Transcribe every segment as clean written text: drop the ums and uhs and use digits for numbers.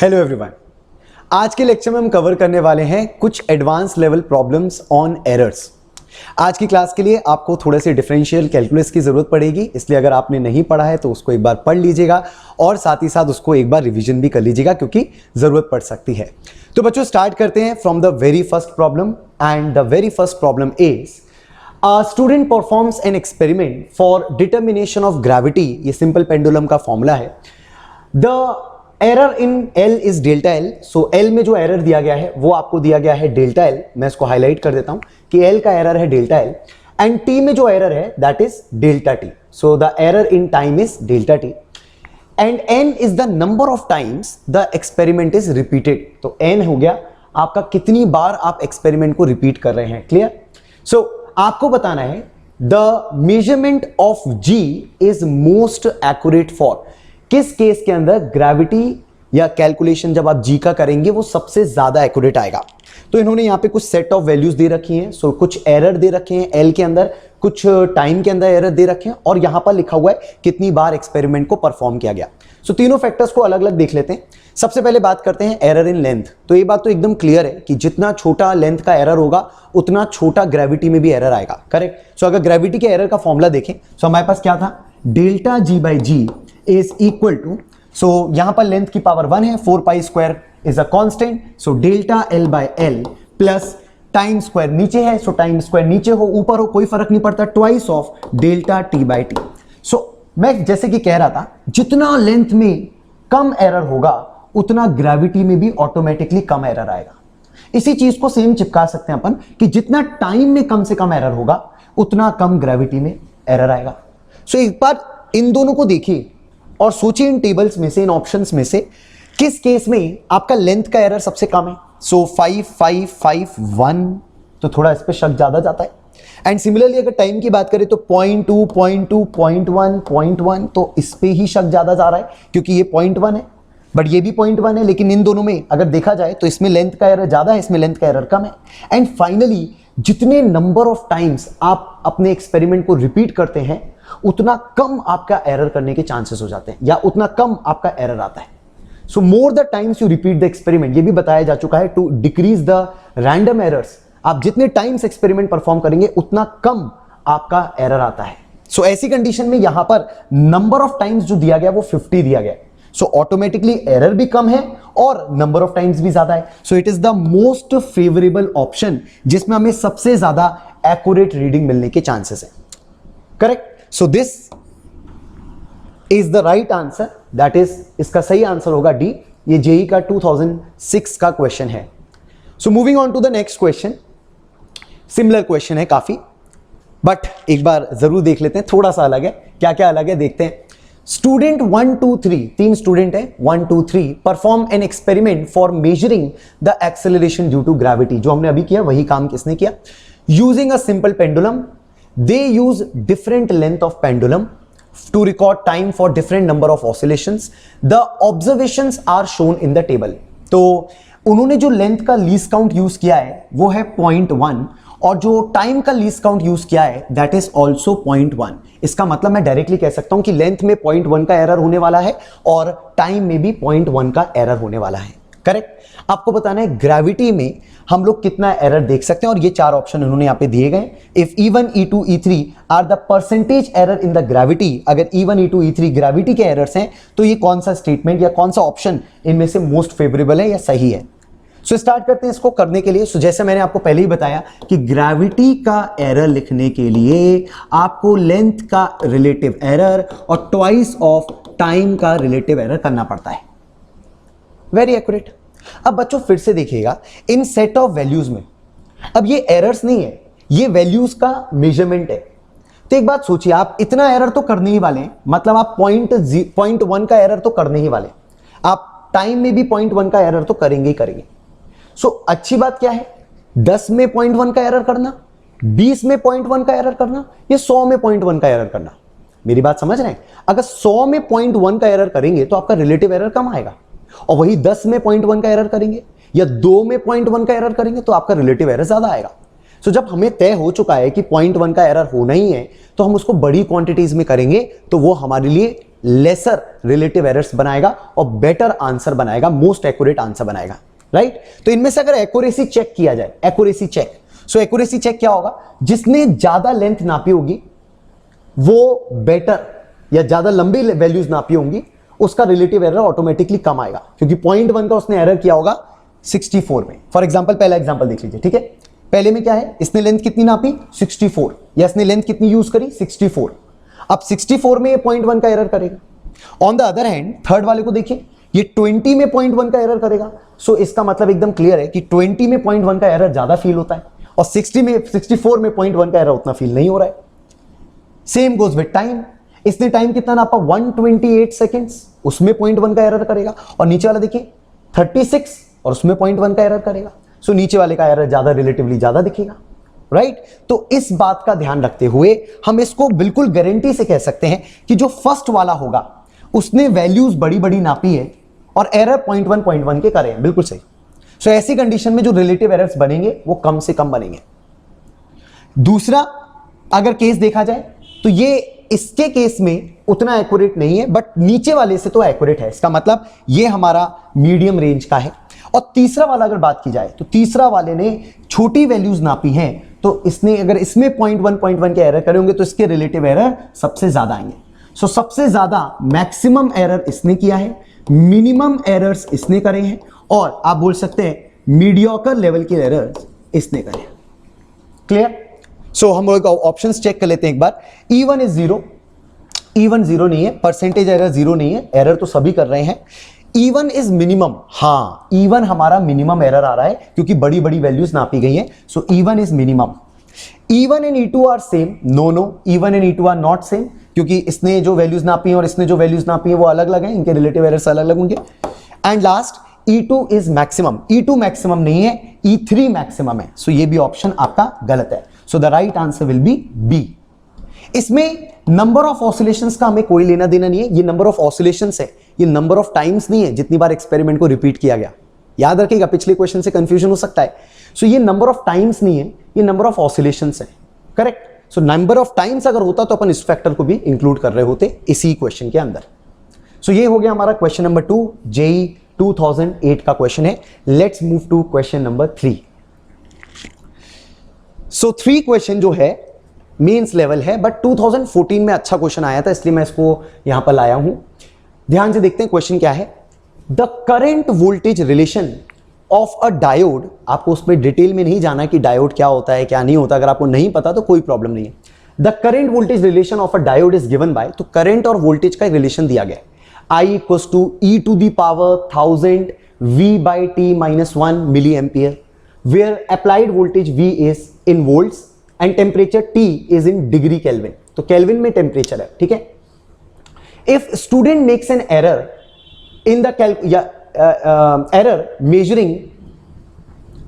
Hello everyone. आज के lecture में हम कवर करने वाले हैं कुछ advance level problems on errors. आज की क्लास के लिए आपको थोड़े से डिफरेंशियल कैलकुलस की जरूरत पड़ेगी, इसलिए अगर आपने नहीं पढ़ा है तो उसको एक बार पढ़ लीजिएगा और साथ ही साथ उसको एक बार रिवीजन भी कर लीजिएगा क्योंकि जरूरत पड़ सकती है। तो बच्चों स्टार्ट करते हैं from the very first problem and the very first problem is A student performs an experiment for determination of gravity। ये सिंपल पेंडुलम का फॉर्मूला है। The error in L is delta L। So L में जो error दिया गया है वो आपको दिया गया है डेल्टा L। मैं इसको हाईलाइट कर देता हूं कि L का एरर है डेल्टा L एंड T में जो एरर है that is delta T। So the error in time is delta T and N is the number of times the experiment is repeated। तो N हो गया आपका कितनी बार आप एक्सपेरिमेंट को रिपीट कर रहे हैं। क्लियर? सो आपको बताना है the measurement of ji is most accurate for. किस केस के अंदर ग्रेविटी या कैलकुलेशन जब आप जी का करेंगे वो सबसे ज्यादा एक्यूरेट आएगा। तो इन्होंने यहां पे कुछ सेट ऑफ वैल्यूज दे रखी हैं। सो कुछ एरर दे रखे हैं एल के अंदर, कुछ टाइम के अंदर एरर दे रखे हैं और यहां पर लिखा हुआ है कितनी बार एक्सपेरिमेंट को परफॉर्म किया गया। सो तीनों फैक्टर्स को अलग अलग देख लेते हैं। सबसे पहले बात करते हैं एरर इन लेंथ। तो ये बात तो एकदम क्लियर है कि जितना छोटा लेंथ का एरर होगा उतना छोटा ग्रेविटी में भी एरर आएगा। करेक्ट? सो अगर ग्रेविटी के एरर का फॉर्मूला देखें तो हमारे पास क्या था, delta G by G is equal to, so यहां पर लेंथ की पावर 1 है, 4 pi square is a constant. So delta L by L plus time square नीचे है, सो टाइम स्क्वायर नीचे हो ऊपर हो कोई फर्क नहीं पड़ता, twice of delta T by T. So मैं जैसे कि कह रहा था जितना लेंथ में कम एरर होगा उतना ग्रेविटी में भी ऑटोमेटिकली कम एरर आएगा। इसी चीज को सेम चिपका सकते हैं अपन कि जितना टाइम में कम से कम एरर होगा उतना कम ग्रेविटी में एरर आएगा। सो एक बार इन दोनों को देखिए और सोचिए इन टेबल्स में से, इन ऑप्शंस में से किस केस में आपका लेंथ का एरर सबसे कम है। सो 5 5 5 1, तो थोड़ा इस पे शक ज्यादा जाता है। एंड सिमिलरली अगर टाइम की बात करें तो 0.2 0.2 0.1 0.1, तो इस पे ही शक ज्यादा जा रहा है क्योंकि ये 0.1 है बट ये भी 0.1 है, लेकिन इन दोनों में अगर देखा जाए तो इसमें लेंथ का एरर ज्यादा है, इसमें लेंथ का एरर कम है। एंड फाइनली जितने नंबर ऑफ टाइम्स आप अपने एक्सपेरिमेंट को रिपीट करते हैं उतना कम आपका एरर करने के चांसेस हो जाते हैं या उतना कम आपका एरर आता है। So more the times you repeat the experiment, ये भी बताया जा चुका है to decrease the random errors. आप जितने टाइम्स एक्सपेरिमेंट परफॉर्म करेंगे उतना कम आपका एरर आता है। सो ऐसी कंडीशन में यहां पर नंबर ऑफ टाइम्स जो दिया गया वो 50 दिया गया। सो ऑटोमेटिकली एरर भी कम है और नंबर ऑफ टाइम्स भी ज्यादा है। So it is the most favourable option जिसमें हमें सबसे ज्यादा एक्यूरेट रीडिंग मिलने के चांसेस है। Correct? So this is the right answer, that is इसका सही आंसर होगा डी। ये जेई का 2006 का क्वेश्चन है। So moving on to the next question. Similar question है काफी, बट एक बार जरूर देख लेते हैं, थोड़ा सा अलग है। क्या क्या अलग है देखते हैं। स्टूडेंट 1 2 3, तीन स्टूडेंट है 1 2 3 perform an experiment for measuring the acceleration due to gravity. जो हमने अभी किया वही काम किसने किया, using a simple pendulum. They use different length of pendulum to record time for different number of oscillations. The observations are shown in the table। तो उन्होंने जो लेंथ का लीस्ट काउंट यूज किया है वो है 0.1 और जो टाइम का लीस्ट काउंट यूज किया है दैट इज ऑल्सो 0.1। इसका मतलब मैं डायरेक्टली कह सकता हूं कि लेंथ में 0.1 का एरर होने वाला है और टाइम में भी 0.1 का एरर होने वाला है। करेक्ट? आपको बताना है ग्रेविटी में हम लोग कितना एरर देख सकते हैं और ये चार ऑप्शन उन्होंने यहां पे दिए गए। If E1 E2 E3 are the percentage error in the gravity, अगर E1 E2 E3 ग्रेविटी के एरर्स हैं तो ये कौन सा स्टेटमेंट या कौन सा ऑप्शन इनमें से मोस्ट फेवरेबल है या सही है। सो स्टार्ट करते हैं इसको करने के लिए। सो जैसे मैंने आपको पहले ही बताया कि ग्रेविटी का एरर लिखने के लिए आपको लेंथ का रिलेटिव एरर और ट्वाइस ऑफ टाइम का रिलेटिव एरर करना पड़ता है। Very accurate. अब बच्चों फिर से देखिएगा इन सेट ऑफ वैल्यूज में, अब ये एरर्स नहीं है, ये वैल्यूज का मेजरमेंट है। तो एक बात सोचिए, आप इतना एरर तो करने ही वाले हैं, मतलब आप 0.1 का एरर तो करने ही वाले, आप टाइम में भी 0.1 का एरर तो करेंगे ही करेंगे। सो अच्छी बात क्या है, 10 में 0.1 का एरर करना, 20 में 0.1 का एरर करना या 100 में 0.1 का एरर करना। मेरी बात समझ रहे हैं? अगर 100 में 0.1 का एरर करेंगे तो आपका रिलेटिव एरर कम आएगा और वही 10 में 0.1 का एरर करेंगे या 2 में 0.1 का एरर करेंगे तो आपका रिलेटिव एरर ज्यादा आएगा। सो जब हमें तय हो चुका है कि 0.1 का एरर होना ही है तो हम उसको बड़ी क्वांटिटीज में करेंगे तो वो हमारे लिए लेसर रिलेटिव एरर्स बनाएगा और बेटर आंसर बनाएगा, मोस्ट एक्यूरेट आंसर बनाएगा, राइट। तो इनमें से अगर एक्यूरेसी चेक किया जाए, एक्यूरेसी चेक, सो एक्यूरेसी चेक क्या होगा, जिसने ज्यादा लेंथ नापी होगी वो बेटर या ज्यादा लंबी वैल्यूज नापी होंगी, उसका रिलेटिव एरर ऑटोमेटिकली कम आएगा, क्योंकि 0.1 का उसने एरर किया होगा 64 में। फॉर एग्जांपल पहला एग्जांपल देख लीजिए, ठीक है। पहले में क्या है, इसने लेंथ कितनी नापी 64, या इसने लेंथ कितनी यूज करी 64। अब 64 में ये 0.1 का एरर करेगा। On the other hand third वाले को देखिए, ये 20 में 0.1 का एरर करेगा। सो इसका मतलब एकदम क्लियर है कि 20 में 0.1 का एरर ज्यादा फील होता है और 64 में 0.1 का एरर उतना फील नहीं हो रहा है। सेम गोज विद टाइम, इसने टाइम कितना नापा 128 सेकेंड्स, उसमें 0.1 का एरर करेगा। और नीचे वाला देखिए 36 और उसमें 0.1 का एरर करेगा। सो नीचे वाले का एरर ज्यादा, रिलेटिवली ज्यादा दिखेगा, राइट। तो इस बात का ध्यान रखते हुए हम इसको बिल्कुल गारंटी से कह सकते हैं कि जो फर्स्ट वाला होगा उसने वैल्यूज बड़ी बड़ी नापी है और एरर 0.1 के करे हैं, बिल्कुल सही। सो ऐसी कंडीशन में जो रिलेटिव एरर्स बनेंगे वो कम से कम बनेंगे। दूसरा अगर केस देखा जाए तो ये इसके केस में उतना एक्यूरेट नहीं है, बट नीचे वाले से तो एक्यूरेट है। इसका मतलब ये हमारा मीडियम रेंज का है। और तीसरा वाला अगर बात की जाए तो तीसरा वाले ने छोटी वैल्यूज नापी हैं, तो इसने अगर इसमें 0.1 के एरर करे होंगे तो इसके रिलेटिव एरर सबसे ज्यादा आएंगे। सो सबसे ज्यादा मैक्सिमम एरर इसने किया है, मिनिमम एरर्स इसने करे हैं, और आप बोल सकते हैं मीडियोकर लेवल के एरर्स इसने करे हैं। क्लियर। सो हम लोग ऑप्शंस चेक कर लेते हैं एक बार। E1 इज 0, E1 0 नहीं है, परसेंटेज एरर 0 नहीं है, एरर तो सभी कर रहे हैं। E1 इज मिनिमम, हाँ E1 हमारा मिनिमम एरर आ रहा है क्योंकि बड़ी बड़ी वैल्यूज नापी गई हैं। So E1 is minimum. E1 and E2 are same, no, E1 and E2 are not same, क्योंकि इसने जो वैल्यूज नापी हैं और इसने जो वैल्यूज नापी हैं वो अलग अलग हैं, इनके रिलेटिव एरर्स अलग अलग होंगे। And last E2 is maximum, E2 maximum नहीं है, E3 मैक्सिमम है। सो ये भी ऑप्शन आपका गलत है। So the right answer will be B. इसमें नंबर ऑफ ऑसिलेशंस का हमें कोई लेना देना नहीं है, ये नंबर ऑफ ऑसिलेशंस है, ये नंबर ऑफ टाइम्स नहीं है जितनी बार एक्सपेरिमेंट को रिपीट किया गया। याद रखिएगा, पिछले क्वेश्चन से कंफ्यूजन हो सकता है। सो ये नंबर ऑफ टाइम्स नहीं है, ये नंबर ऑफ ऑसिलेशंस है, correct. So number of times अगर होता तो अपन इस फैक्टर को भी इंक्लूड कर रहे होते इसी क्वेश्चन के अंदर। सो ये हो गया हमारा क्वेश्चन नंबर 2, जेई 2008 का क्वेश्चन है। Let's move to question number 3। So 3 question जो है मेंस लेवल है, बट 2014 में अच्छा क्वेश्चन आया था, इसलिए मैं इसको यहां पर लाया हूं। ध्यान से देखते हैं क्वेश्चन क्या है। The current voltage relation of a diode, आपको उसमें डिटेल में नहीं जाना कि डायोड क्या होता है क्या नहीं होता, अगर आपको नहीं पता तो कोई प्रॉब्लम नहीं है। The current voltage relation of a diode is given by, तो करंट और वोल्टेज का रिलेशन दिया गया है, I equals to e to the power 1000 V by t minus 1 milliampere, where applied voltage V is in volts and temperature T is in degree Kelvin। तो kelvin में temperature है, ठीक है। If student makes an error in the error measuring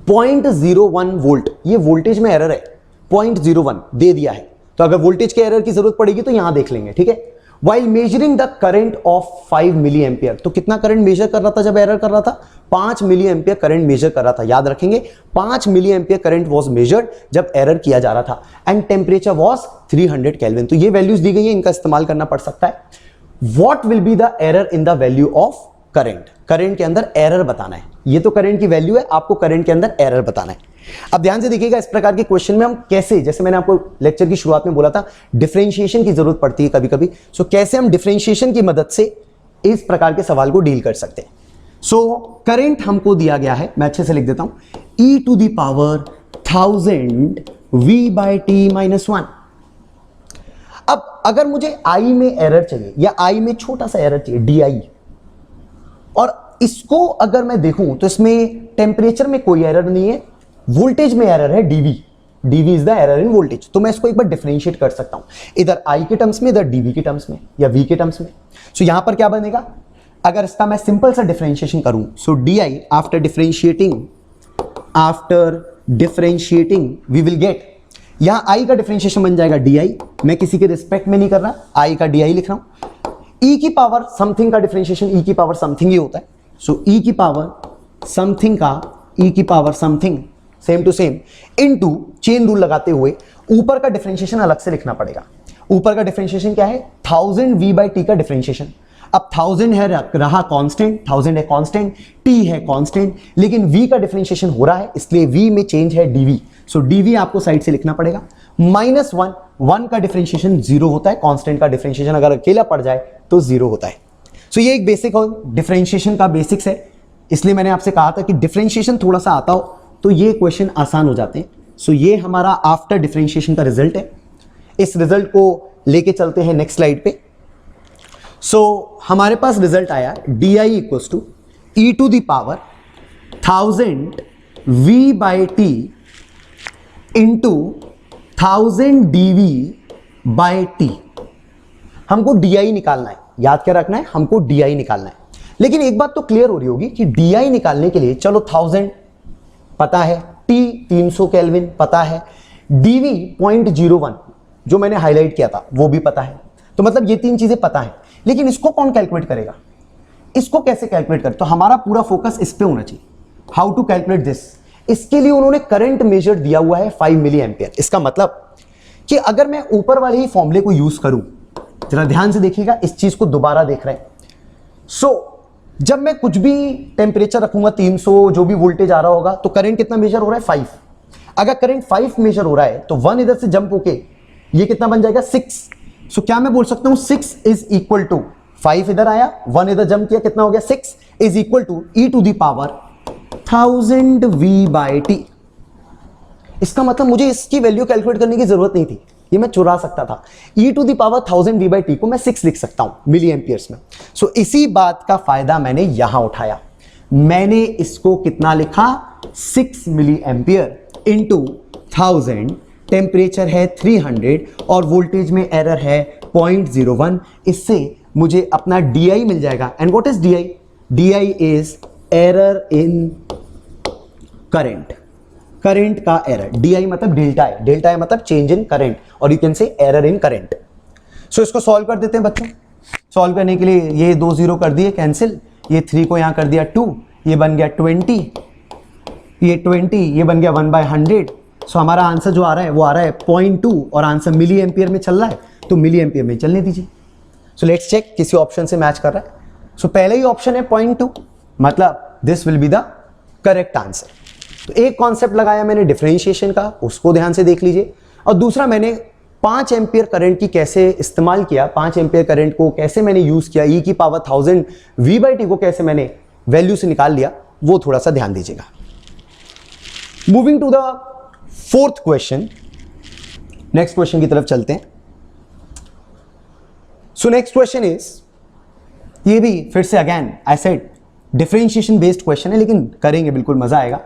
0.01 volt, ये voltage में error है, 0.01 दे दिया है, तो अगर वोल्टेज के एरर की जरूरत पड़ेगी तो यहां देख लेंगे, ठीक है। While measuring the current of 5 milli ampere, तो कितना करंट मेजर कर रहा था जब एरर कर रहा था, 5 मिली एम्पियर करंट मेजर कर रहा था। याद रखेंगे 5 milli ampere current was measured जब एरर किया जा रहा था, एंड टेम्परेचर वॉज 300 केल्विन। तो ये वैल्यूज दी गई है, इनका इस्तेमाल करना पड़ सकता है। What will be the error in the value of current? Current के अंदर एरर बताना है, ये तो करंट की वैल्यू है, आपको करंट के अंदर एरर बताना है। अब ध्यान से देखिएगा, इस प्रकार के क्वेश्चन में हम कैसे, जैसे मैंने आपको लेक्चर की शुरुआत में बोला था डिफरेंशिएशन की जरूरत पड़ती है कभी कभी। सो कैसे हम डिफरेंशिएशन की मदद से इस प्रकार के सवाल को डील कर सकते हैं। सो करंट हमको दिया गया है, मैं अच्छे से लिख देता हूं, e to the power 1000 V by t minus 1। अब अगर मुझे I में एरर चाहिए या I में छोटा सा एरर चाहिए DI, और इसको अगर मैं देखूं तो इसमें टेम्परेचर में कोई एरर नहीं है, वोल्टेज में एरर है dV is the error in voltage. तो मैं इसको एक बार डिफरेंशिएट कर सकता हूं, इधर I के टर्म्स में, इधर dV के टर्म्स में या V के टर्म्स में। सो यहां पर क्या बनेगा, अगर इसका मैं सिंपल सा डिफरेंशिएशन करूं, so DI after differentiating we will get, यहां I का डिफरेंशिएशन बन जाएगा DI, मैं किसी के रिस्पेक्ट में नहीं कर रहा, I का DI लिख रहा हूं। E की पावर समथिंग का डिफरेंशिएशन E की पावर समथिंग ही होता है। सो E की पावर समथिंग का E की पावर something same to same into chain rule लगाते हुए ऊपर का डिफरेंशिएशन अलग से लिखना पड़ेगा। ऊपर का डिफरेंशिएशन क्या है, 1000v/t का डिफरेंशिएशन। अब 1000 है रहा कांस्टेंट, 1000 है कांस्टेंट, t है कांस्टेंट, लेकिन v का डिफरेंशिएशन हो रहा है, इसलिए v में चेंज है dv। सो dv आपको साइड से लिखना पड़ेगा। -1, 1 का डिफरेंशिएशन 0 होता है, कांस्टेंट का डिफरेंशिएशन अगर अकेला पड़ जाए तो 0 होता है। सो ये एक बेसिक और डिफरेंशिएशन का बेसिक्स है, इसलिए मैंने आपसे कहा था कि डिफरेंशिएशन थोड़ा सा आता हो तो ये क्वेश्चन आसान हो जाते हैं। सो ये हमारा आफ्टर डिफरेंशिएशन का रिजल्ट है। इस रिजल्ट को लेके चलते हैं नेक्स्ट स्लाइड पे। सो हमारे पास रिजल्ट आया di equals to e to the power 1000v/t into 1000dv/t। हमको di निकालना है, याद क्या रखना है, हमको di निकालना है। लेकिन एक बात तो क्लियर हो रही होगी कि di निकालने के लिए चलो 1000 पता है, T 300 केल्विन पता है, dv 0.01 जो मैंने हाईलाइट किया था वो भी पता है। तो मतलब ये तीन चीजें पता है, लेकिन इसको कौन कैलकुलेट करेगा, इसको कैसे कैलकुलेट करें? तो हमारा पूरा फोकस इस पे होना चाहिए, हाउ टू कैलकुलेट दिस। इसके लिए उन्होंने करंट मेजर दिया हुआ है 5 मिली एम्पियर। इसका मतलब कि अगर मैं ऊपर वाले ही फॉर्मूले को यूज करूं, जरा ध्यान से देखिएगा, इस चीज को दोबारा देख रहे हैं। जब मैं कुछ भी टेम्परेचर रखूंगा 300, जो भी वोल्टेज आ रहा होगा, तो करंट कितना मेजर हो रहा है, 5। अगर करंट 5 मेजर हो रहा है तो 1 इधर से जंप होके ये कितना बन जाएगा, 6। क्या मैं बोल सकता हूं 6 इज इक्वल टू 5 इधर आया, 1 इधर जंप किया, कितना हो गया 6 is equal to e to the power 1000v/t। इसका मतलब मुझे इसकी वैल्यू कैलकुलेट करने की जरूरत नहीं थी, ये मैं चुरा सकता था। e to the power 1000v/t को मैं 6 लिख सकता हूं मिली एम्पियर्स में। इसी बात का फायदा मैंने यहां उठाया, मैंने इसको कितना लिखा, 6 मिली एम्पियर इंटू 1000, टेम्परेचर है 300 और वोल्टेज में एरर है 0.01। इससे मुझे अपना di मिल जाएगा। And what is di? di is error in current, current का एरर। di मतलब डेल्टा है, डेल्टा है मतलब चेंज इन करंट, और you can say error in current. इसको सॉल्व कर देते हैं बच्चों। सॉल्व करने के लिए ये 2 0 कर दिए कैंसिल, ये 3 को यहां कर दिया 2, ये बन गया 20, ये 20, ये बन गया 1/100। हमारा आंसर जो आ रहा है वो आ रहा है 0.2 और आंसर मिली एम्पियर में चल रहा है, तो मिली एम्पियर में चलने दीजिए। लेट्स चेक किसी ऑप्शन से मैच कर रहा है। पहले ही ऑप्शन है 0.2, मतलब this will be the correct answer. तो एक कॉन्सेप्ट लगाया मैंने डिफरेंशिएशन का, उसको ध्यान से देख लीजिए। और दूसरा मैंने 5 एम्पियर करंट की कैसे इस्तेमाल किया, 5 एम्पियर करंट को कैसे मैंने यूज किया, e की पावर 1000v/t को कैसे मैंने वैल्यू से निकाल लिया, वो थोड़ा सा ध्यान दीजिएगा। Moving to the 4th question, next question की तरफ चलते हैं। नेक्स्ट क्वेश्चन इज, ये भी फिर से again I said differentiation based question है, लेकिन करेंगे बिल्कुल मजा आएगा।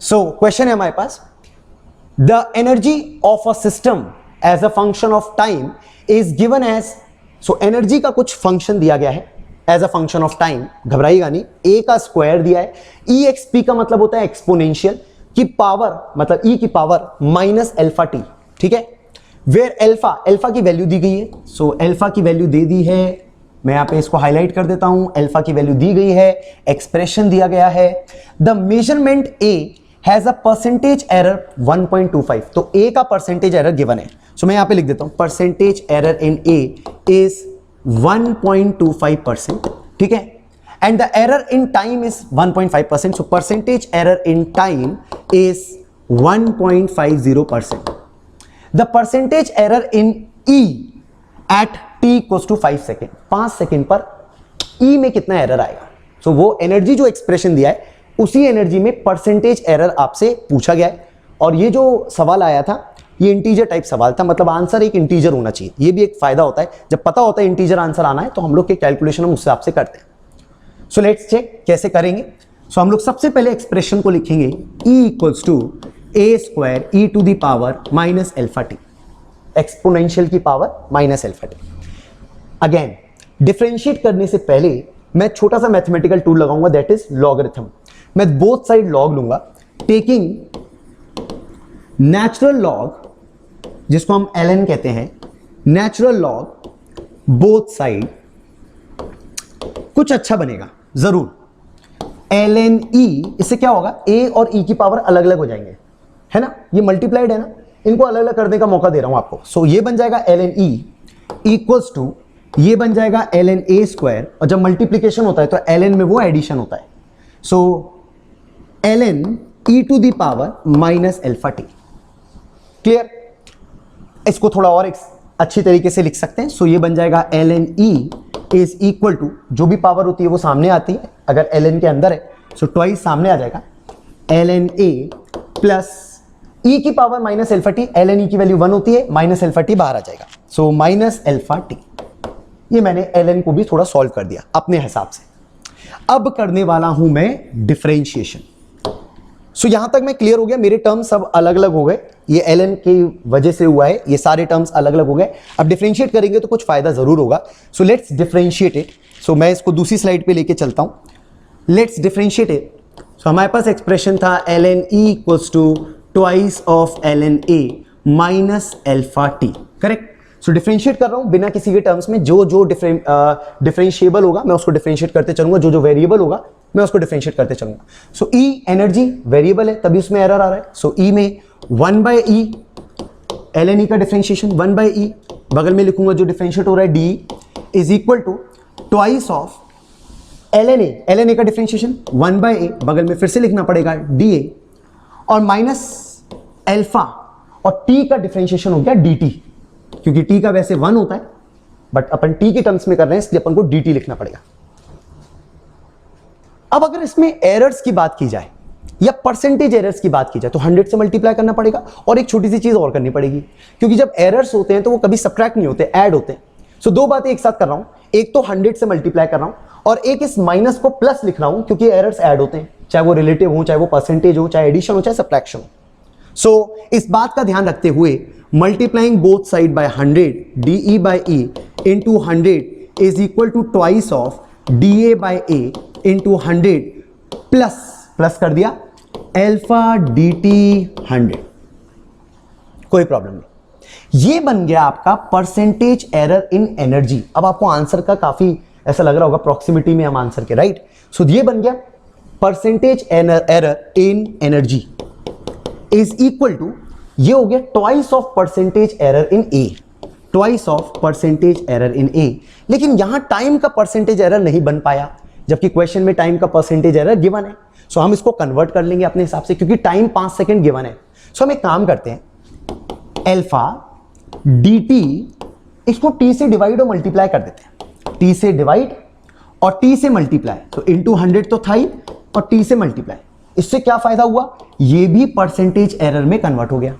क्वेश्चन है हमारे पास, the energy of a system as a function of time is given as. Energy का कुछ फंक्शन दिया गया है as a function of time, घबराइएगा नहीं, a का स्क्वायर दिया है, exp का मतलब होता है एक्सपोनेंशियल की पावर, मतलब e की पावर -α t, ठीक है। वेयर अल्फा की वैल्यू दी गई है। अल्फा की वैल्यू दे दी है, मैं यहां पे इसको हाईलाइट कर देता हूं, अल्फा की वैल्यू दी गई है, एक्सप्रेशन दिया गया है। The measurement a has a percentage error 1.25, तो a का परसेंटेज एरर गिवन है। मैं यहां पे लिख देता हूं, percentage error in a is 1.25%, ठीक है। And the error in time is 1.5%. So percentage error in time is 1.50%. The percentage error in E at t equals to 5 second, 5 second पर E में कितना एरर आएगा। वो एनर्जी जो expression दिया है, उसी एनर्जी में परसेंटेज एरर आपसे पूछा गया है। और ये जो सवाल आया था, ये इंटीजर टाइप सवाल था, मतलब आंसर एक इंटीजर होना चाहिए। ये भी एक फायदा होता है, जब पता होता है इंटीजर आंसर आना है तो हम लोग के कैलकुलेशन हम उस हिसाब से करते हैं। लेट्स चेक कैसे करेंगे। हम लोग सबसे पहले एक्सप्रेशन को लिखेंगे, E equals to a² e to the power -α t, exponential की पावर -α t। अगेन डिफरेंशिएट करने से पहले मैं छोटा सा मैथमेटिकल टूल लगाऊंगा, दैट इज लॉगरिथम। मैं बोथ साइड लॉग लूंगा, टेकिंग नेचुरल लॉग, जिसको हम ln कहते हैं, नेचुरल लॉग बोथ साइड, कुछ अच्छा बनेगा जरूर। ln e, इससे क्या होगा, a और e की पावर अलग अलग हो जाएंगे, है ना, ये मल्टीप्लाइड है ना, इनको अलग अलग करने का मौका दे रहा हूं आपको। ये बन जाएगा ln e इक्वल्स टू ये बन जाएगा ln a स्क्वायर, और जब मल्टीप्लीकेशन होता है तो ln में वो एडिशन होता है, so ln e to the power minus alpha T. Clear? इसको थोड़ा और अच्छी तरीके से लिख सकते हैं। सो ये बन जाएगा ln e is equal to, जो भी पावर होती है वो सामने आती है, अगर ln के अंदर है सो ट्वाइस सामने आ जाएगा, ln a प्लस e की power minus alpha T. ln e की वैल्यू 1 होती है, माइनस अल्फा टी बाहर आ जाएगा, सो माइनस अल्फा टी। ये मैंने ln को भी थोड़ा सॉल्व कर दिया अपने हिसाब से। अब करने वाला हूं मैं डिफरेंशिएशन। सो यहां तक मैं क्लियर हो गया, मेरे टर्म्स सब अलग अलग हो गए, ये ln की वजह से हुआ है, ये सारे टर्म्स अलग अलग हो गए। अब डिफरेंशिएट करेंगे तो कुछ फायदा जरूर होगा। So let's differentiate it. So मैं इसको दूसरी स्लाइड पे लेके चलता हूं। Let's differentiate it. सो हमारे पास एक्सप्रेशन था ln e equals to twice of ln a minus alpha T. Correct? So differentiate कर रहा हूं बिना किसी के टर्म्स में, जो जो डिफरेंशिएबल होगा मैं उसको डिफरेंशिएट करते चलूंगा, जो जो वेरिएबल होगा मैं उसको डिफरेंशिएट करते चलूंगा। सो E एनर्जी वेरिएबल है तभी उसमें एरर आ रहा है। सो E में 1/e ln e का डिफरेंशिएशन 1/e, बगल में लिखूंगा जो डिफरेंशिएट हो रहा है d is equal to twice of ln a का डिफरेंशिएशन 1/a, बगल में फिर से लिखना पड़ेगा dA, और माइनस अल्फा, और t का डिफरेंशिएशन हो गया dt, क्योंकि t का वैसे 1 होता है बट अपन t के टर्म्स में कर रहे हैं इसलिए अपन को dt लिखना पड़ेगा। अब अगर इसमें एरर्स की बात की जाए या परसेंटेज एरर्स की बात की जाए तो 100 से मल्टीप्लाई करना पड़ेगा, और एक छोटी सी चीज और करनी पड़ेगी, क्योंकि जब एरर्स होते हैं तो वो कभी सब्ट्रैक्ट नहीं होते, ऐड होते हैं। सो दो बातें एक साथ कर रहा हूं, एक तो 100 से मल्टीप्लाई कर रहा हूं और एक इस माइनस को प्लस लिख रहा हूं, क्योंकि एरर्स ऐड होते हैं, चाहे वो रिलेटिव हो, चाहे वो परसेंटेज हो, चाहे एडिशन हो, चाहे सब्ट्रैक्शन हो। सो इस बात का ध्यान रखते हुए multiplying both side by 100 de by e into 100 is equal to twice of da by a into 100 plus कर दिया अल्फा dt 100। कोई प्रॉब्लम नहीं। ये बन गया आपका परसेंटेज एरर इन एनर्जी। अब आपको आंसर का काफी ऐसा लग रहा होगा प्रॉक्सिमिटी में हम आंसर के, राइट? सो ये बन गया percentage error in energy is equal to, ये हो गया twice of percentage error in A, twice of percentage error in A. लेकिन यहां टाइम का परसेंटेज एरर नहीं बन पाया, जबकि क्वेश्चन में टाइम का परसेंटेज एरर गिवन है। सो हम इसको कन्वर्ट कर लेंगे अपने हिसाब से, क्योंकि टाइम 5 सेकंड गिवन है। सो हम एक काम करते हैं, अल्फा dt इसको t से डिवाइड और मल्टीप्लाई कर देते हैं, t से डिवाइड और t से मल्टीप्लाई, तो इंटू 100 तो था ही, और t से मल्टीप्लाई। इससे क्या फायदा हुआ, ये भी परसेंटेज एरर में कन्वर्ट हो गया,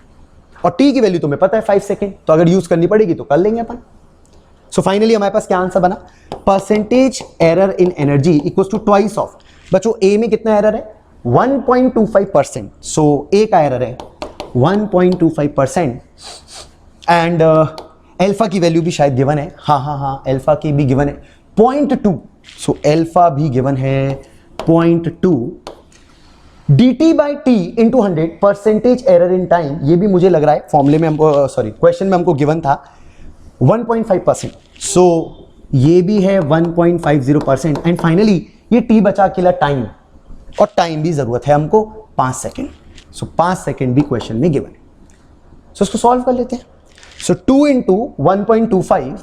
और t की वैल्यू तुम्हें पता है 5 सेकंड, तो अगर यूज करनी पड़ेगी तो कर लेंगे अपन। सो फाइनली हमारे पास क्या आंसर बना, percentage error in energy equals to twice of, बच्चों a में कितना एरर है 1.25%, सो a का एरर है 1.25%, एंड अल्फा की वैल्यू भी शायद गिवन है, हाँ अल्फा की भी गिवन है 0.2, सो अल्फा भी गिवन है 0.2, dt by T into 100 percentage error in time, ये भी मुझे लग रहा है फॉर्मूले में हमको, सॉरी क्वेश्चन में हमको गिवन था 1.5%, सो ये भी है 1.50%, एंड फाइनली ये t बचा अकेला टाइम, और टाइम भी जरूरत है हमको 5 सेकंड, सो 5 सेकंड भी क्वेश्चन में गिवन है। सो इसको सॉल्व कर लेते हैं। So 2 into 1.25,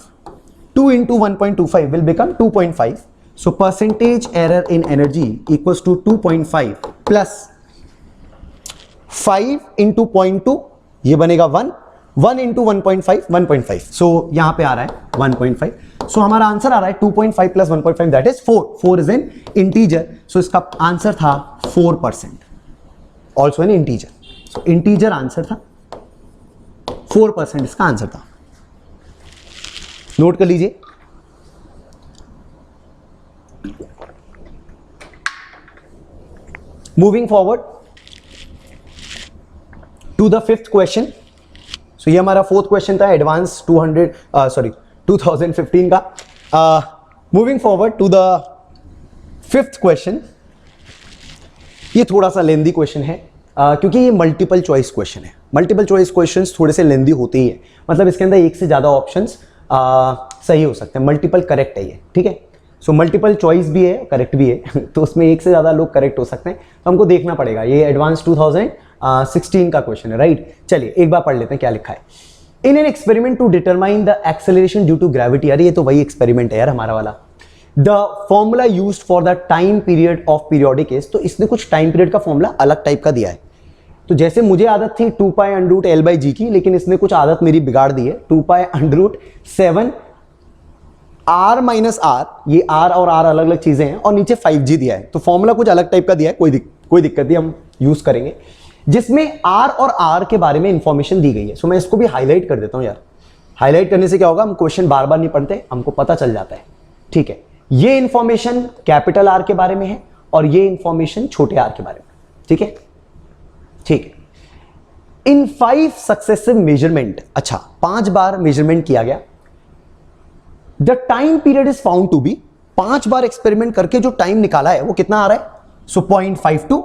2 into 1.25 will become 2.5, so percentage error in energy equals to 2.5 plus 5 into 0.2, ये बनेगा 1 इंटू 1.5 1.5, सो यहां पे आ रहा है 1.5, सो हमारा आंसर आ रहा है 2.5 plus 1.5 that is 4 is an integer, so इसका आंसर था 4%, also an integer, so integer answer था 4%, इसका आंसर था। नोट कर लीजिए। Moving forward to the fifth question. So ये हमारा फोर्थ क्वेश्चन था एडवांस 2015 का। Moving forward to the fifth question. ये थोड़ा सा लेंदी क्वेश्चन है क्योंकि ये मल्टीपल चॉइस क्वेश्चन है। मल्टीपल चॉइस क्वेश्चंस थोड़े से लेंदी होते ही है, मतलब इसके अंदर एक से ज़्यादा ऑप्शंस सही हो सकते हैं। मल्टीपल करेक्ट है ये, ठीक है। सो मल्टीपल चॉइस भी है, करेक्ट भी है तो उसमें एक से ज़्यादा लोग करेक्ट हो सकते हैं, तो हमको देखना पड़ेगा। ये एडवांस 2016 का क्वेश्चन है, राइट। चलिए एक बार पढ़ लेते हैं क्या लिखा है। In an experiment to determine the acceleration due to gravity, अरे ये तो वही एक्सपेरिमेंट है यार हमारा वाला। The formula used for the time period of periodic case, तो इसने कुछ टाइम पीरियड का फॉर्मूला अलग टाइप का दिया है। तो जैसे मुझे आदत थी 2 pi under root L by G की, लेकिन इसने कुछ आदत मेरी बिगाड़ दी है, 2 pi under root 7 R minus R, ये आर और आर अलग अलग चीजें हैं, और नीचे 5g दिया है। तो फॉर्मूला कुछ अलग टाइप का दिया है, कोई दिक्कत नहीं, हम यूज करेंगे, जिसमें आर और आर के बारे में इंफॉर्मेशन दी गई है। सो मैं इसको भी हाईलाइट कर देता हूं यार। हाईलाइट करने से क्या होगा, हम क्वेश्चन बार बार नहीं पढ़ते, हमको पता चल जाता है। ठीक है, ये इंफॉर्मेशन कैपिटल आर के बारे में है और ये इंफॉर्मेशन छोटे आर के बारे में। ठीक है, ठीक है। इन 5 सक्सेसिव मेजरमेंट, अच्छा 5 बार मेजरमेंट किया गया। The time period is found to be, 5 बार एक्सपेरिमेंट करके जो टाइम निकाला है वो कितना आ रहा है, सो 0.52,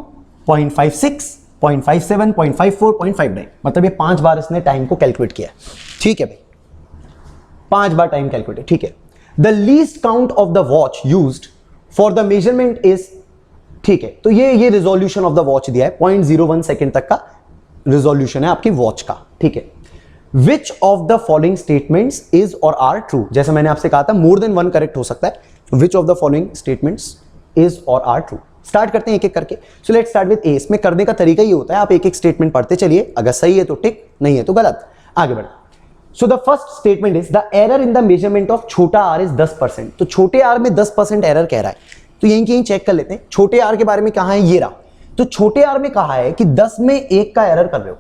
0.56, 0.57, 0.54, 0.59, मतलब ये 5 बार इसने टाइम को कैलकुलेट किया। ठीक है भाई, 5 बार टाइम कैलकुलेट, ठीक है। The least count of the watch used for the measurement is, ठीक है, तो ये रिजोल्यूशन ऑफ द वॉच दिया है, 0.01 सेकेंड तक का रिजोल्यूशन है आपकी वॉच का। ठीक है, which of the following statements is और आर ट्रू, जैसे मैंने आपसे कहा था मोर देन 1 करेक्ट हो सकता है। Which of the following statements is और आर ट्रू। स्टार्ट करते हैं एक एक करके। सो लेट्स स्टार्ट विद ए। इसमें करने का तरीका ये होता है, आप एक एक स्टेटमेंट पढ़ते चलिए, अगर सही है तो टिक, नहीं है तो गलत, आगे बढ़। So the first statement is the error in the measurement of छोटा आर इज 10%। तो छोटे आर में 10% एरर कह रहा है, तो यहीं कहीं चेक कर लेते हैं। छोटे आर के बारे में कहा है, ये रहा। तो छोटे आर में कहा है कि 10 में 1 का एरर कर रहे हो।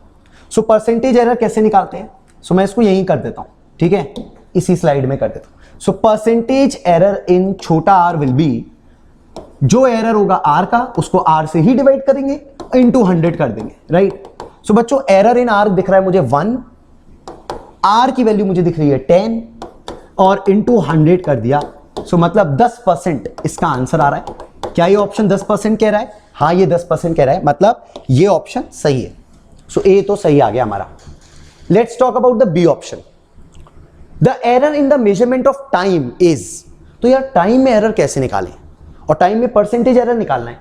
सो परसेंटेज एरर कैसे निकालते हैं, सो मैं इसको यहीं कर देता हूं, ठीक है, इसी स्लाइड में कर देता हूं। सो परसेंटेज एरर इन छोटा आर विल बी, जो एरर होगा आर का उसको आर से ही डिवाइड करेंगे, इनटू 100 कर देंगे, राइट। सो बच्चों एरर इन आर दिख रहा है मुझे 1, आर की वैल्यू मुझे दिख रही है 10 और इनटू 100 कर दिया। सो मतलब 10% इसका आंसर आ रहा है। क्या ये ऑप्शन 10% कह रहा है, हाँ ये 10% कह रहा है, मतलब ये ऑप्शन सही है। सो ए तो सही आ गया हमारा। Let's talk about the B option. The error in the measurement of time is, तो यार टाइम में एरर कैसे निकालें, और टाइम में परसेंटेज एरर निकालना है।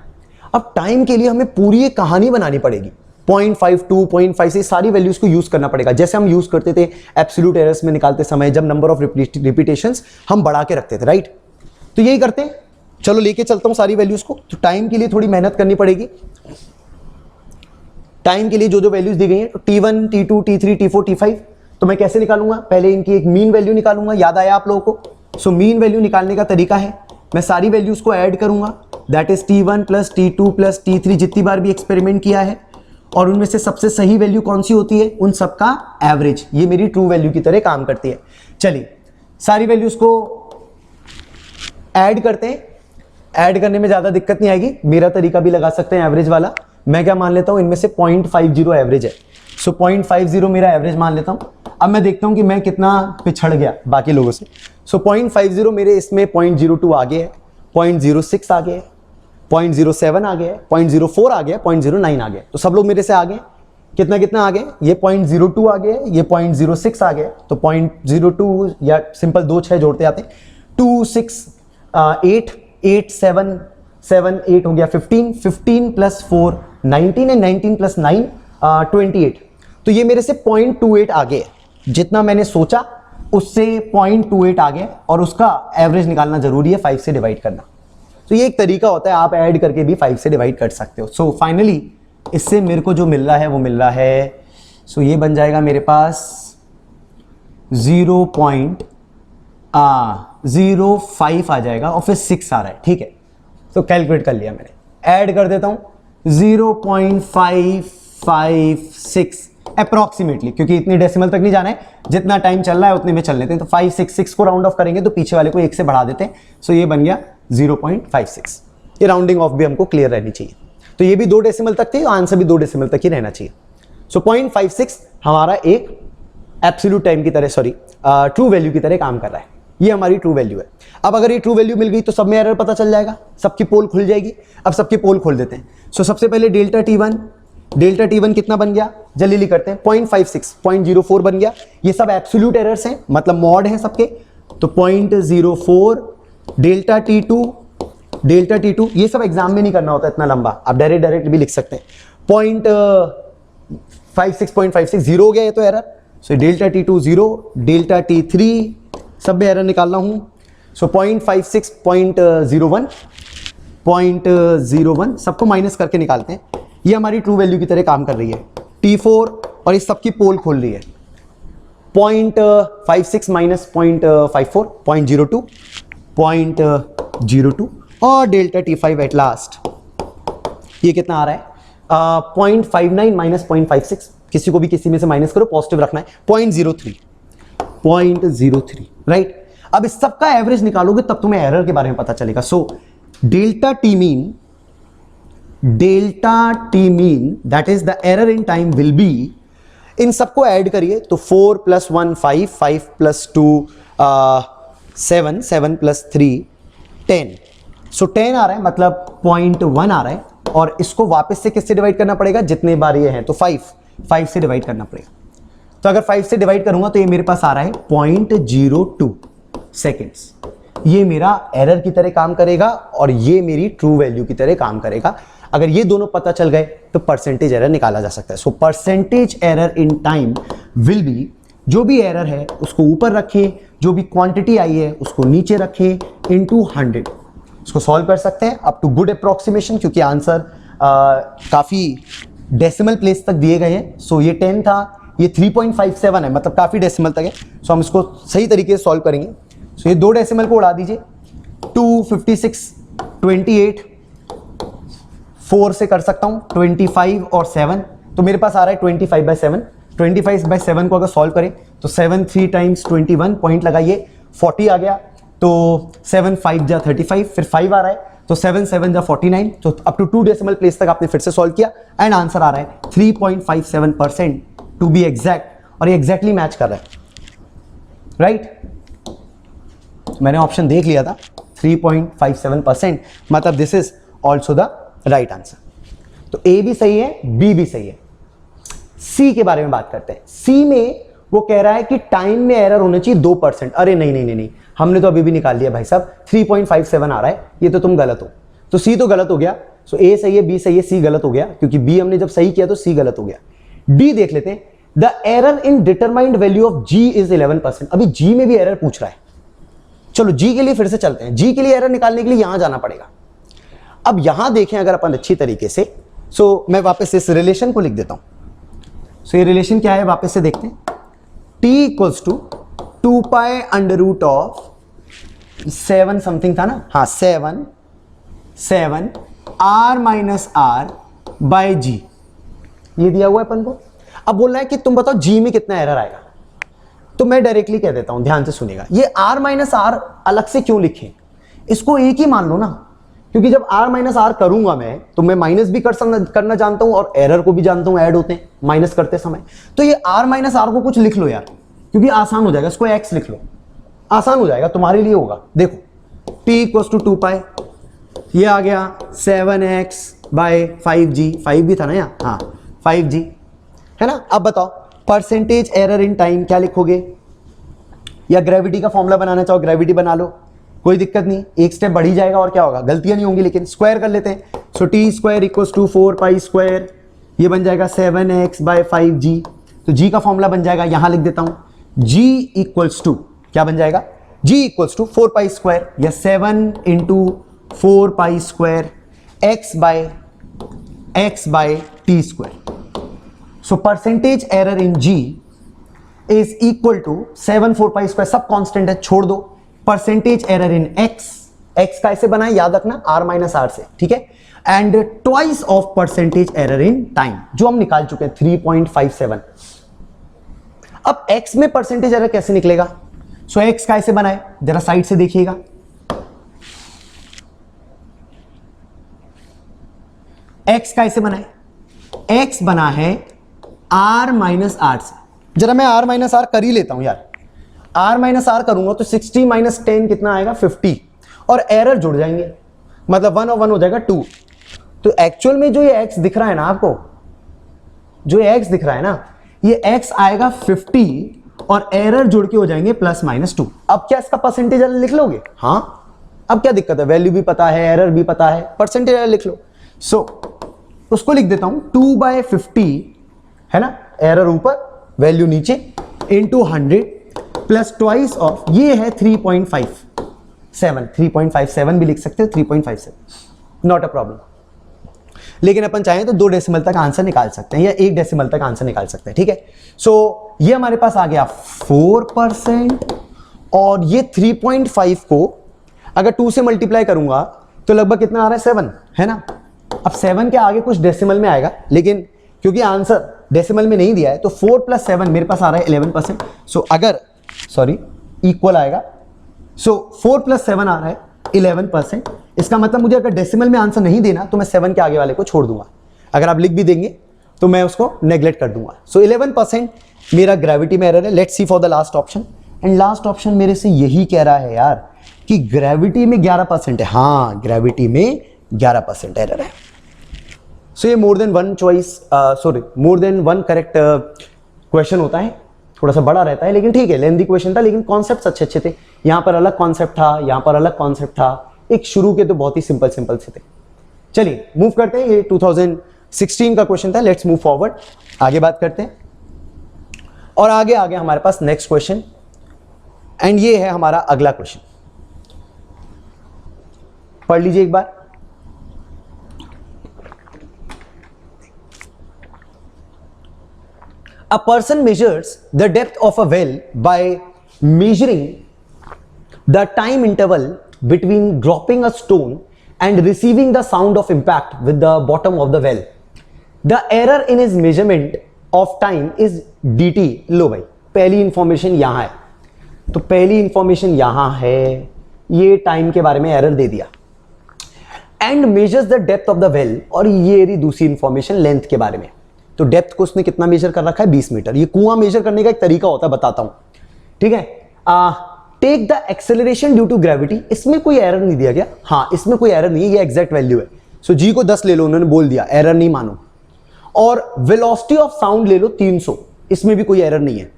अब टाइम के लिए हमें पूरी एक कहानी बनानी पड़ेगी, 0.52, 0.56 सारी वैल्यूज को यूज करना पड़ेगा, जैसे हम यूज करते थे एब्सोल्यूट एरर्स में निकालते समय, जब नंबर ऑफ रिपीटेशंस हम बढ़ा के रखते थे, राइट। तो यही करते हैं, चलो लेके चलता हूं सारी वैल्यूज को। तो टाइम के लिए थोड़ी मेहनत करनी पड़ेगी। टाइम के लिए जो जो वैल्यूज दी गई हैं, तो T1, T2, T3, T4, T5, तो मैं कैसे निकालूंगा, पहले इनकी एक मीन वैल्यू निकालूंगा, याद आया आप लोगों को। सो मीन वैल्यू निकालने का तरीका है, मैं सारी वैल्यूज को ऐड करूंगा, that is T1 plus T2 plus T3, जितनी बार भी एक्सपेरिमेंट किया है, और उनमें से सबसे सही वैल्यू कौन सी होती है, उन सबका एवरेज, ये मेरी ट्रू वैल्यू की तरह काम करती है। चलिए सारी वैल्यूज को ऐड करते हैं। ऐड करने में ज्यादा दिक्कत नहीं आएगी, मेरा तरीका भी लगा सकते हैं एवरेज वाला। मैं क्या मान लेता हूं, इनमें से 0.50 एवरेज है। सो 0.50 मेरा एवरेज मान लेता हूं। अब मैं देखता हूं कि मैं कितना पिछड़ गया बाकी लोगों से। सो 0.50 मेरे इसमें 0.02 आगे है, 0.06 आगे है, 0.07 आ गया, 0.04 आ गया, 0.09 आ गया। तो सब लोग मेरे से आगे, कितना कितना आ गए, ये 0.02 आ गया, ये 0.06 आ गया। तो 0.02 या सिंपल 2 6 जोड़ते आते हैं, 2 6 8 8 7 7 8 हो गया 15, 15 प्लस 4 19 है, 19 प्लस 9 28। तो ये मेरे से 0.28 आगे है, जितना मैंने सोचा उससे 0.28 आगे, और उसका एवरेज निकालना जरूरी है, 5 से डिवाइड करना। तो ये एक तरीका होता है, आप ऐड करके भी 5 से डिवाइड कर सकते हो। सो फाइनली इससे मेरे को जो मिल रहा है वो मिल रहा है, सो ये बन जाएगा मेरे पास 0.05 आ जाएगा, और फिर 6 आ रहा है, ठीक है। तो कैलकुलेट कर लिया मैंने, ऐड कर देता हूं 0.556 अप्रॉक्सीमेटली, क्योंकि इतनी डेसिमल तक नहीं जाना है, जितना टाइम चल रहा है उतने में चल लेते हैं। तो 566 को राउंड ऑफ करेंगे तो पीछे वाले को 1 से बढ़ा देते हैं। सो ये बन गया 0.56। ये राउंडिंग ऑफ भी हमको क्लियर रहनी चाहिए। तो ये भी 2 डेसिमल तक थी, आंसर भी 2 डेसिमल तक ही रहना चाहिए। सो 0.56 हमारा एक एब्सोल्यूट टाइम की तरह, सॉरी ट्रू वैल्यू की तरह काम कर रहा है। ये हमारी ट्रू वैल्यू है। अब अगर ये ट्रू वैल्यू मिल गई तो सब में एरर पता चल जाएगा, सबकी पोल खुल जाएगी। अब सबकी पोल खोल देते हैं। सो सबसे पहले डेल्टा T1 कितना बन गया, जल्दी करते हैं, 0.56 0.04 बन गया। ये सब एब्सोल्यूट एरर्स हैं, मतलब मॉड हैं सबके। तो 0.04 डेल्टा T2 ये सब एग्जाम में नहीं करना होता इतना लंबा, आप डायरेक्ट भी लिख सकते हैं। 0.56 0 हो गया ये तो error. So delta T2 0, delta T3 सब में एरर निकाल रहा हूं। सो 0.56, 0.01, 0.01 सबको माइनस करके निकालते हैं। ये हमारी ट्रू वैल्यू की तरह काम कर रही है। T4 और इस सबकी पोल खोल रही है। 0.56 माइनस 0.54, 0.02, 0.02 और डेल्टा T5 एट लास्ट ये कितना आ रहा है? 0.59 माइनस 0.56, किसी को भी किसी में से माइनस करो, पॉजिटिव रखना है। 0.03, 0.03, राइट। अब इस सब का एवरेज निकालोगे तब तुम्हें एरर के बारे में पता चलेगा। So delta T mean that is the error in time will be, इन सबको ऐड करिए तो 4 + 1 5, 5 + 2 7, 7 + 3 10। सो 10 आ रहा है, मतलब 0.1 आ रहा है। और इसको वापस से किससे डिवाइड करना पड़ेगा? जितने बार ये हैं तो 5 से डिवाइड करना पड़ेगा। तो अगर 5 से डिवाइड करूंगा तो ये मेरे पास आ रहा है 0.02 सेकेंड्स। ये मेरा एरर की तरह काम करेगा और ये मेरी ट्रू वैल्यू की तरह काम करेगा। अगर ये दोनों पता चल गए तो परसेंटेज एरर निकाला जा सकता है। सो percentage error in time will B, जो भी एरर है उसको ऊपर रखें, जो भी क्वांटिटी आई है उसको नीचे रखें, इनटू 100। इसको सॉल्व कर सकते हैं अप टू गुड अप्रोक्सीमेशन, क्योंकि आंसर काफी डेसिमल प्लेस तक दिए गए हैं। सो ये 10 था, ये 3.57 है, मतलब काफी डेसिमल तक है। सो हम इसको सही तरीके से सॉल्व करेंगे। सो ये 2 डेसिमल को उड़ा दीजिए। 2, 56, 28, 4 से कर सकता हूं, 25 और 7, तो मेरे पास आ रहा है 25/7। 25/7 को अगर सॉल्व करें तो 7 3 टाइम्स 21, पॉइंट लगाइए, 40 आ गया। तो 7 5 जा 35, फिर 5 आ रहा है तो 7 7 जा 49। तो अप टू 2 डेसिमल प्लेस तक आपने फिर से सॉल्व किया एंड आंसर आ रहा है 3.57% टू बी एग्जैक्ट, और ये एग्जैक्टली मैच कर रहा है, राइट। मैंने ऑप्शन देख लिया था 3.57%, मतलब this is also the right answer. तो ए भी सही है, बी भी सही है। सी के बारे में बात करते हैं। सी में वो कह रहा है कि टाइम में एरर होना चाहिए 2%। अरे नहीं, हमने तो अभी भी निकाल लिया भाई साहब, 3.57 आ रहा है, ये तो तुम गलत हो। तो सी तो गलत हो गया। सो ए सही है, बी सही है, सी गलत हो गया, क्योंकि बी हमने जब सही किया तो सी गलत हो गया। डी देख लेते हैं। The error in determined value of ji is 11%। अभी जी में भी एरर पूछ रहा है। चलो जी के लिए फिर से चलते हैं। जी के लिए एरर निकालने के लिए यहां जाना पड़ेगा। अब यहां देखें अगर अपन अच्छी तरीके से, सो मैं वापस इस रिलेशन को लिख देता हूं। सो ये रिलेशन क्या है वापस से देखते हैं। t इक्वल्स टू 2π√7 समथिंग था ना, हाँ 7 r माइनस r बाय जी, ये दिया हुआ है अपन को। अब बोल रहा है कि तुम बताओ जी में कितना एरर आएगा। तो मैं डायरेक्टली कह देता हूं, ध्यान से सुनिएगा। ये r माइनस r अलग से क्यों लिखें, इसको एक ही मान लो ना, क्योंकि जब r माइनस r करूंगा मैं तो मैं माइनस भी करना जानता हूं और एरर को भी जानता हूं, ऐड होते हैं माइनस करते समय। तो ये r माइनस r को कुछ लिख लो यार, क्योंकि आसान हो जाएगा। इसको x लिख लो, आसान हो जाएगा, तुम्हारे लिए होगा। देखो t इक्वल्स टू 2π, ये आ गया 7x/5g, 5 भी था ना यहाँ, हाँ 5g है ना। अब बताओ परसेंटेज एरर इन टाइम क्या लिखोगे, या ग्रेविटी का फॉर्मूला बनाना चाहो ग्रेविटी बना लो, कोई दिक्कत नहीं, एक स्टेप बढ़ ही जाएगा और क्या होगा, गलतियां नहीं होंगी। लेकिन स्क्वायर कर लेते हैं। So T square equals to 4π², ये बन जाएगा 7x/5g। तो g का फॉर्मूला बन जाएगा, यहां लिख देता हूं, g इक्वल्स टू क्या बन जाएगा, g इक्वल्स टू 4π² या 7 × 4π² x/t²। So percentage error in g is equal to 7 4π², सब कांस्टेंट है, छोड़ दो। परसेंटेज एरर इन x का ऐसे बनाए, याद रखना r माइनस r से, ठीक है। And twice of percentage error in time, जो हम निकाल चुके हैं 3.57। अब x में परसेंटेज एरर कैसे निकलेगा। सो x का ऐसे बनाए, जरा साइड से देखिएगा। x का ऐसे बनाए, x बना है r माइनस r से। जरा मैं r माइनस r कर ही लेता हूं यार। r माइनस r करूंगा तो 60 माइनस 10 कितना आएगा, 50, और एरर जुड़ जाएंगे, मतलब 1 और 1 हो जाएगा 2। तो एक्चुअल में जो ये x दिख रहा है ना आपको, जो ये x दिख रहा है ना, ये x आएगा 50 और एरर जुड़ के हो जाएंगे +-2। अब क्या इसका परसेंटेज एरर लिख लोगे, हाँ। अब क्या दिक्कत है, वैल्यू भी पता है, एरर भी पता है, परसेंटेज एरर लिख लो। सो उसको लिख देता हूं 2/50 है ना, एरर ऊपर वैल्यू नीचे। इंटू 100 प्लस ट्वाइस ऑफ, ये है 3.57, 3.57 भी लिख सकते हो, 3.57, नॉट अ प्रॉब्लम। लेकिन अपन चाहें तो 2 डेसिमल तक आंसर निकाल सकते हैं या 1 डेसिमल तक आंसर निकाल सकते हैं, ठीक है। सो ये हमारे पास आ गया 4%, और ये 3.5 को अगर 2 से मल्टीप्लाई करूंगा तो लगभग कितना आ रहा है, 7, है ना। अब 7 के आगे कुछ डेसिमल में आएगा, लेकिन क्योंकि आंसर डेसिमल में नहीं दिया है तो 4 + 7 मेरे पास आ रहा है 11%। सो अगर इक्वल आएगा, सो 4 + 7 आ रहा है 11%। इसका मतलब मुझे अगर डेसिमल में आंसर नहीं देना तो मैं 7 के आगे वाले को छोड़ दूंगा, अगर आप लिख भी देंगे तो मैं उसको नेग्लेक्ट कर दूंगा। सो 11% मेरा ग्रेविटी में एरर है। Let's see for the last option, and last option मेरे से यही कह रहा है यार कि ग्रेविटी में 11% है। हाँ, ग्रेविटी में 11% एरर है। सो ये more than one correct question होता है, थोड़ा सा बड़ा रहता है, लेकिन ठीक है, लेंथी क्वेश्चन था, लेकिन कॉन्सेप्ट्स अच्छे थे। यहां पर अलग कॉन्सेप्ट था, यहां पर अलग कॉन्सेप्ट था, एक शुरू के तो बहुत ही सिंपल से थे। चलिए मूव करते हैं, ये 2016 का क्वेश्चन था। लेट्स मूव फॉरवर्ड, आगे बात करते हैं। और आगे हमारे पास नेक्स्ट क्वेश्चन, एंड ये है हमारा अगला क्वेश्चन। पढ़ लीजिए एक बार। A person measures the depth of a well by measuring the time interval between dropping a stone and receiving the sound of impact with the bottom of the well. The error in his measurement of time is dt. लो भाई, पहली information यहां है, तो पहली information यहां है, ये time के बारे में एरर दे दिया। And measures the depth of the well, और ये रही दूसरी इंफॉर्मेशन लेंथ के बारे में। तो डेप्थ को उसने कितना मेजर कर रखा है, 20 मीटर। ये कुआं मेजर करने का एक तरीका होता है, बताता हूं, ठीक है। Take the acceleration due to gravity, इसमें कोई एरर नहीं दिया गया। हाँ, इसमें कोई एरर नहीं है, ये एग्जैक्ट वैल्यू है। सो जी को 10 ले लो, उन्होंने बोल दिया, एरर नहीं मानो। और वेलोसिटी ऑफ साउंड ले लो 300, इसमें भी कोई एरर नहीं है।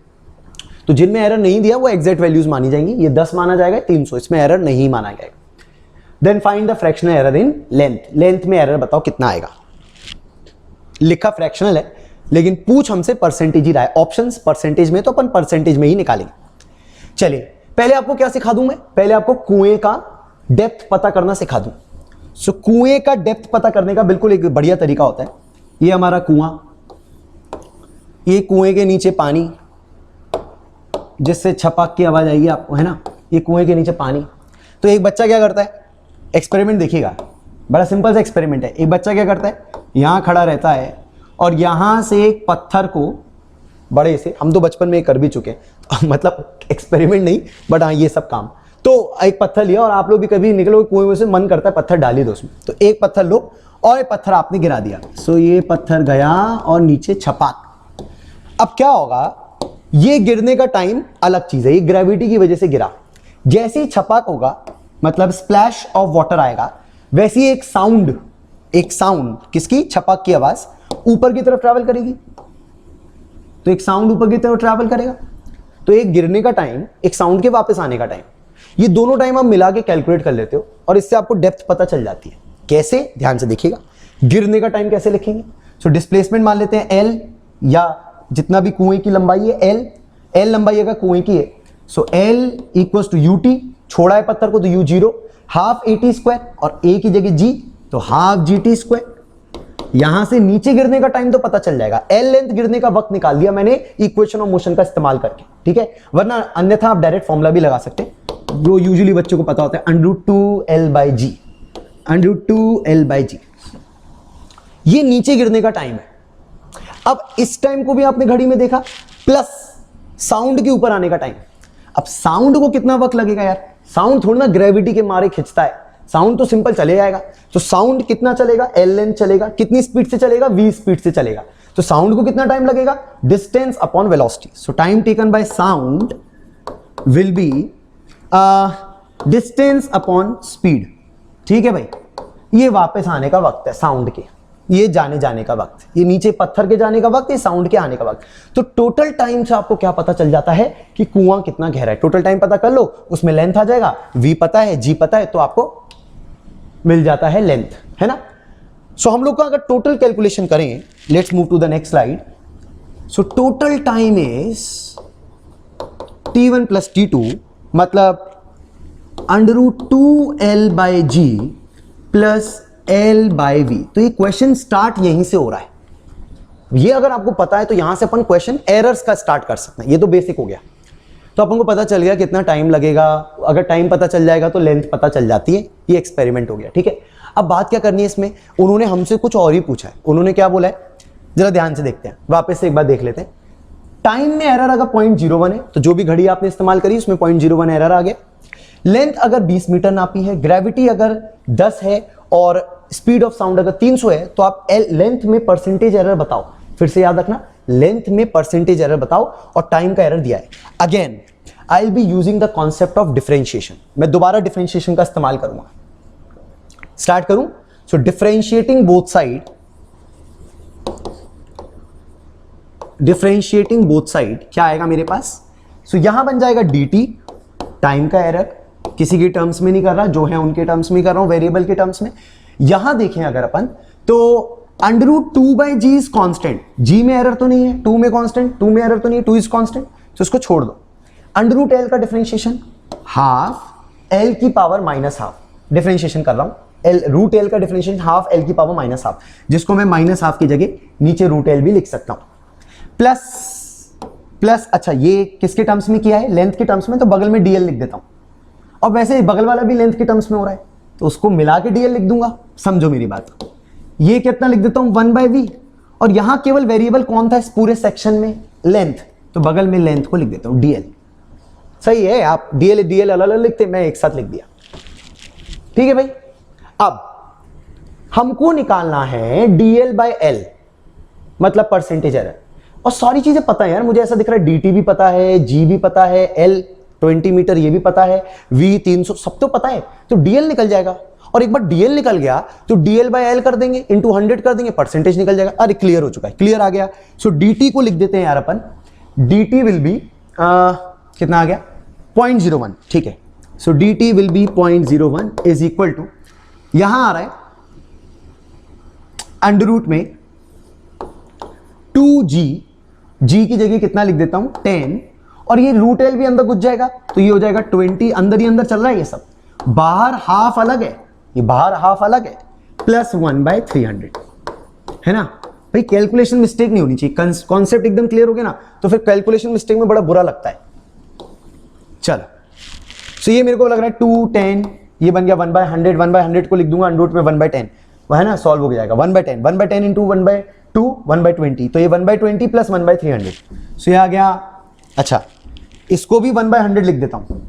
तो जिनमें एरर नहीं दिया वो एग्जैक्ट वैल्यूज मानी जाएंगी। ये 10 माना जाएगा, 300, इसमें एरर नहीं माना जाएगा। Then find the fractional error in length, length में एरर बताओ कितना आएगा। लिखा फ्रैक्शनल है, लेकिन पूछ हमसे परसेंटेज ही रहा है। ऑप्शंस परसेंटेज में, तो अपन परसेंटेज में ही निकालेंगे। चलिए, पहले आपको क्या सिखा दूं मैं, पहले आपको कुएं का डेप्थ पता करना सिखा दूं। सो कुएं का डेप्थ पता करने का बिल्कुल एक बढ़िया तरीका होता है। ये हमारा कुआं, ये कुएं के नीचे पानी, जिससे छपाक की आवाज आएगी आपको, है ना। ये कुएं के नीचे पानी। तो एक बच्चा क्या करता है, एक्सपेरिमेंट देखिएगा, बड़ा सिंपल सा एक्सपेरिमेंट है। एक बच्चा क्या करता है, यहां खड़ा रहता है और यहां से एक पत्थर को बड़े से, हम तो बचपन में कर भी चुके हैं मतलब एक्सपेरिमेंट नहीं, बट हाँ ये सब काम। तो एक पत्थर लिया, और आप लोग भी कभी निकलो कुएं में से, मन करता है पत्थर डाली दो उसमें, तो एक पत्थर लो और एक पत्थर आपने गिरा दिया। सो ये पत्थर गया और नीचे छपाक। अब क्या होगा, ये गिरने का टाइम अलग चीज है, ये ग्रेविटी की वजह से गिरा। जैसे ही छपाक होगा, मतलब स्प्लैश ऑफ वाटर आएगा, वैसे ही एक साउंड किसकी, छपाक की आवाज ऊपर की तरफ ट्रैवल करेगी। तो एक साउंड ऊपर की तरफ ट्रैवल करेगा, तो एक गिरने का टाइम, एक साउंड के वापस आने का टाइम, ये दोनों टाइम आप मिला के कैलकुलेट कर लेते हो, और इससे आपको डेप्थ पता चल जाती है। कैसे, ध्यान से देखिएगा। गिरने का टाइम कैसे लिखेंगे, सो डिस्प्लेसमेंट मान लेते हैं L, या जितना भी कुएं की लंबाई है L लंबाई अगर कुएं की है, सो L इक्वल्स टू UT, छोड़ा है पत्थर को तो U0, हाफ AT स्क्वायर, और A की जगह G, तो हाफ GT स्क्वायर। यहां से नीचे गिरने का टाइम तो पता चल जाएगा, L लेंथ गिरने का वक्त निकाल दिया मैंने इक्वेशन ऑफ मोशन का इस्तेमाल करके, ठीक है। वरना अन्यथा आप डायरेक्ट फॉर्मूला भी लगा सकते हैं, जो यूजुअली बच्चों को पता होता है, √2L/G, √2L/G। ये नीचे गिरने का टाइम है। अब इस टाइम को भी आपने घड़ी में देखा, प्लस साउंड के ऊपर आने का टाइम। अब साउंड को कितना वक्त लगेगा यार, साउंड थोड़ा ना ग्रेविटी के मारे खिंचता है, साउंड तो सिंपल चले जाएगा। तो साउंड कितना चलेगा, L लेंथ चलेगा, कितनी स्पीड से चलेगा, V स्पीड से चलेगा। तो साउंड को कितना टाइम लगेगा, distance upon velocity. So time taken by sound will be distance upon speed, ठीक है भाई। ये वापस आने का वक्त है साउंड के, ये जाने का वक्त, ये नीचे पत्थर के जाने का वक्त, ये साउंड के आने का वक्त। तो टोटल टाइम से आपको क्या पता चल जाता है कि कुआं कितना गहरा है। टोटल टाइम पता कर लो, उसमें लेंथ आ जाएगा, V पता है, G पता है, तो आपको मिल जाता है लेंथ, है ना। सो हम लोग का अगर टोटल कैलकुलेशन करें, let's move to the next slide. So total time is T1 plus T2 मतलब √2L/G प्लस L/V। तो ये क्वेश्चन स्टार्ट यहीं से हो रहा है। ये अगर आपको पता है तो यहां से अपन क्वेश्चन एरर्स का स्टार्ट कर सकते हैं। ये तो बेसिक हो गया। तो अपन को पता चल गया कितना टाइम लगेगा। अगर टाइम पता चल जाएगा तो लेंथ पता चल जाती है। ये एक्सपेरिमेंट हो गया, ठीक है। अब बात क्या करनी है इसमें, उन्होंने हमसे कुछ और ही पूछा है। उन्होंने क्या बोला है जरा ध्यान से देखते हैं, वापस से एक बार देख लेते हैं। टाइम में एरर अगर 0.01 है तो जो भी घड़ी आपने इस्तेमाल करी उसमें 0.01 एरर आ गया। लेंथ अगर 20 मीटर नापी है, ग्रेविटी अगर 10 है और स्पीड ऑफ साउंड अगर 300 है, तो आप लेंथ में परसेंटेज एरर बताओ। फिर से याद रखना, लेंथ में परसेंटेज एरर बताओ और टाइम का एरर दिया है। Again I will be using the concept of differentiation. मैं दोबारा डिफरेंशिएशन का इस्तेमाल करूंगा। स्टार्ट करूं। सो differentiating both side, differentiating both side क्या आएगा मेरे पास। सो यहां बन जाएगा dt, टाइम का एरर, किसी के टर्म्स में नहीं कर रहा, जो है उनके टर्म्स में कर रहा हूं, वेरिएबल के टर्म्स में। यहां देखें अगर अपन तो √2/g इज कांस्टेंट। g में एरर तो नहीं है, 2 में कांस्टेंट, 2 में एरर तो नहीं है, 2 इज कांस्टेंट, तो इसको छोड़ दो। √L का डिफरेंशिएशन हाफ L की पावर -12, डिफरेंशिएशन कर रहा हूं। √L का डिफरेंशिएशन हाफ L की पावर -12, जिसको मैं -12 की जगह नीचे √L भी लिख सकता हूं। प्लस अच्छा ये किसके टर्म्स में किया है, लेंथ के टर्म्स में, तो बगल में dl लिख देता हूं। और वैसे बगल वाला भी लेंथ के टर्म्स में हो रहा है तो उसको मिला के dl लिख दूंगा। समझो मेरी बात। ये कितना लिख देता हूं 1/v, और यहां केवल वेरिएबल कौन था इस पूरे सेक्शन में, लेंथ, तो बगल में लेंथ को लिख देता हूं dl। सही है, आप dl अलग अलग लिखते, मैं एक साथ लिख दिया। ठीक है भाई। अब हमको निकालना है dl/L मतलब परसेंटेज एरर। और सारी चीजें पता है यार, मुझे ऐसा दिख रहा है dt भी पता है, g भी पता है, L 20 मीटर ये भी पता है, v 300 सब तो पता है, तो dl निकल जाएगा। और एक बार dl निकल गया तो dl/L कर देंगे, इंटू 100 कर देंगे, परसेंटेज निकल जाएगा। अरे क्लियर हो चुका है, क्लियर आ गया। सो dt को लिख देते हैं यार अपन, dt विल बी कितना आ गया 0.01, ठीक है। So dt will be 0.01 is equal to, यहां आ रहा है अंडर रूट में 2g, g की जगह कितना लिख देता हूं 10, और ये √L भी अंदर घुस जाएगा तो ये हो जाएगा 20, अंदर ही अंदर चल रहा है ये सब, बाहर हाफ अलग है, ये बाहर हाफ अलग है, प्लस 1/300 है ना भाई। कैलकुलेशन मिस्टेक नहीं होनी चाहिए, कॉन्सेप्ट एकदम क्लियर हो गया ना, तो फिर कैलकुलेशन मिस्टेक में बड़ा बुरा लगता है। चलो सो ये मेरे को लग रहा है 2 10, ये बन गया 1/100, 1/100 को लिख दूंगा अंडर रूट में 1/10, वह है ना, सॉल्व हो जाएगा 1/10, 1/10 इंटू 1/2 1/20, तो ये 1/20 प्लस 1/300, सो ये आ गया। अच्छा इसको भी 1/100 लिख देता हूं।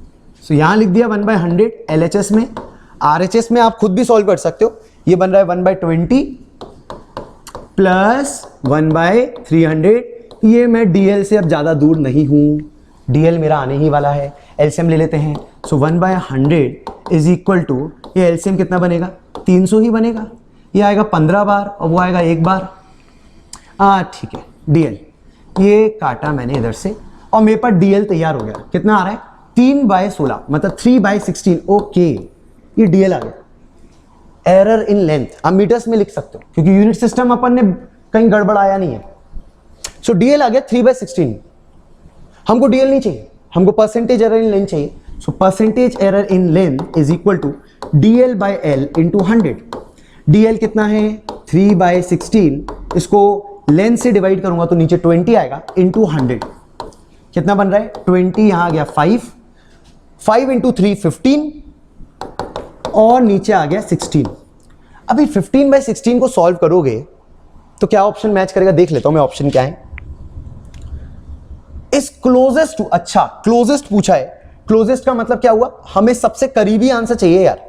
सो यहां लिख दिया 1/100 LHS में, RHS में आप खुद भी सॉल्व कर सकते हो। ये बन रहा है 1/20 प्लस 1/300। ये मैं DL से अब ज्यादा दूर नहीं हूं, DL मेरा आने ही वाला है। LCM ले लेते हैं। सो 1/100 इज इक्वल टू, ये LCM कितना बनेगा 300 ही बनेगा। ये आएगा 15 बार और वो आएगा 1 बार। ठीक है, DL ये काटा मैंने इधर से और मेरे पास DL तैयार हो गया। कितना आ रहा है 3/16 मतलब 3/16। ओके ये DL आ गया। एरर इन लेंथ आप मीटर्स में लिख सकते हो क्योंकि यूनिट सिस्टम अपन ने कहीं गड़बड़ाया नहीं है। सो DL आ गया 3/16। हमको DL नहीं चाहिए, हमको परसेंटेज एरर इन लेंथ चाहिए। So percentage error in length is equal to DL/L into 100। DL कितना है 3/16, इसको लेंथ से डिवाइड करूंगा तो नीचे 20 आएगा इंटू 100। कितना बन रहा है 20, यहां आ गया 5 इंटू 3 15 और नीचे आ गया 16। अभी 15/16 को सॉल्व करोगे तो क्या ऑप्शन मैच करेगा देख लेता हूं मैं ऑप्शन क्या है। इस क्लोजेस्ट टू, अच्छा क्लोजेस्ट पूछा है, क्लोजेस्ट का मतलब क्या हुआ, हमें सबसे करीबी आंसर चाहिए यार।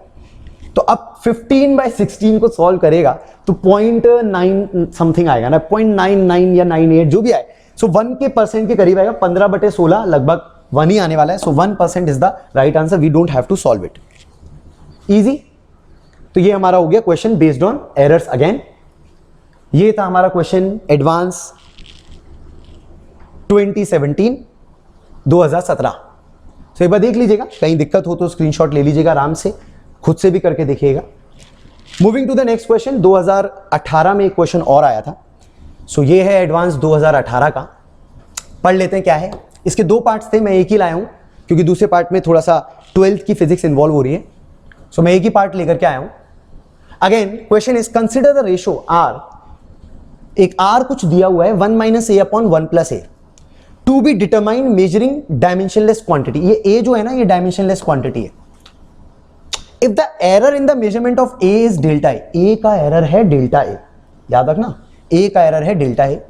तो अब 15/16 को सॉल्व करेगा तो 0.9 समथिंग आएगा ना, 0.99 या 98 जो भी आए। सो 1 के परसेंट के करीब आएगा, 15/16 लगभग 1 ही आने वाला है। So 1% is the right answer, we don't have to solve it. Easy. तो ये हमारा हो गया question based on errors again. ये था हमारा क्वेश्चन एडवांस 2017। तो एक बार देख लीजिएगा, कहीं दिक्कत हो तो स्क्रीनशॉट ले लीजिएगा आराम से, खुद से भी करके देखिएगा। Moving to the next question, 2018 में एक क्वेश्चन और आया था। सो ये है एडवांस 2018 का, पढ़ लेते हैं क्या है। इसके दो पार्ट्स थे, मैं एक ही लाया हूं क्योंकि दूसरे पार्ट में थोड़ा सा 12th की फिजिक्स इन्वॉल्व हो रही है, सो मैं एक ही पार्ट लेकर के आया हूं। Again question is consider the ratio R, एक आर कुछ दिया हुआ है 1 minus A upon 1 plus A to be determined measuring dimensionless quantity. ये ए जो है ना, ये डायमेंशनलेस क्वांटिटी है। If the error in the measurement of A is delta A का एरर है डेल्टा ए, याद रखना ए का एरर है delta A,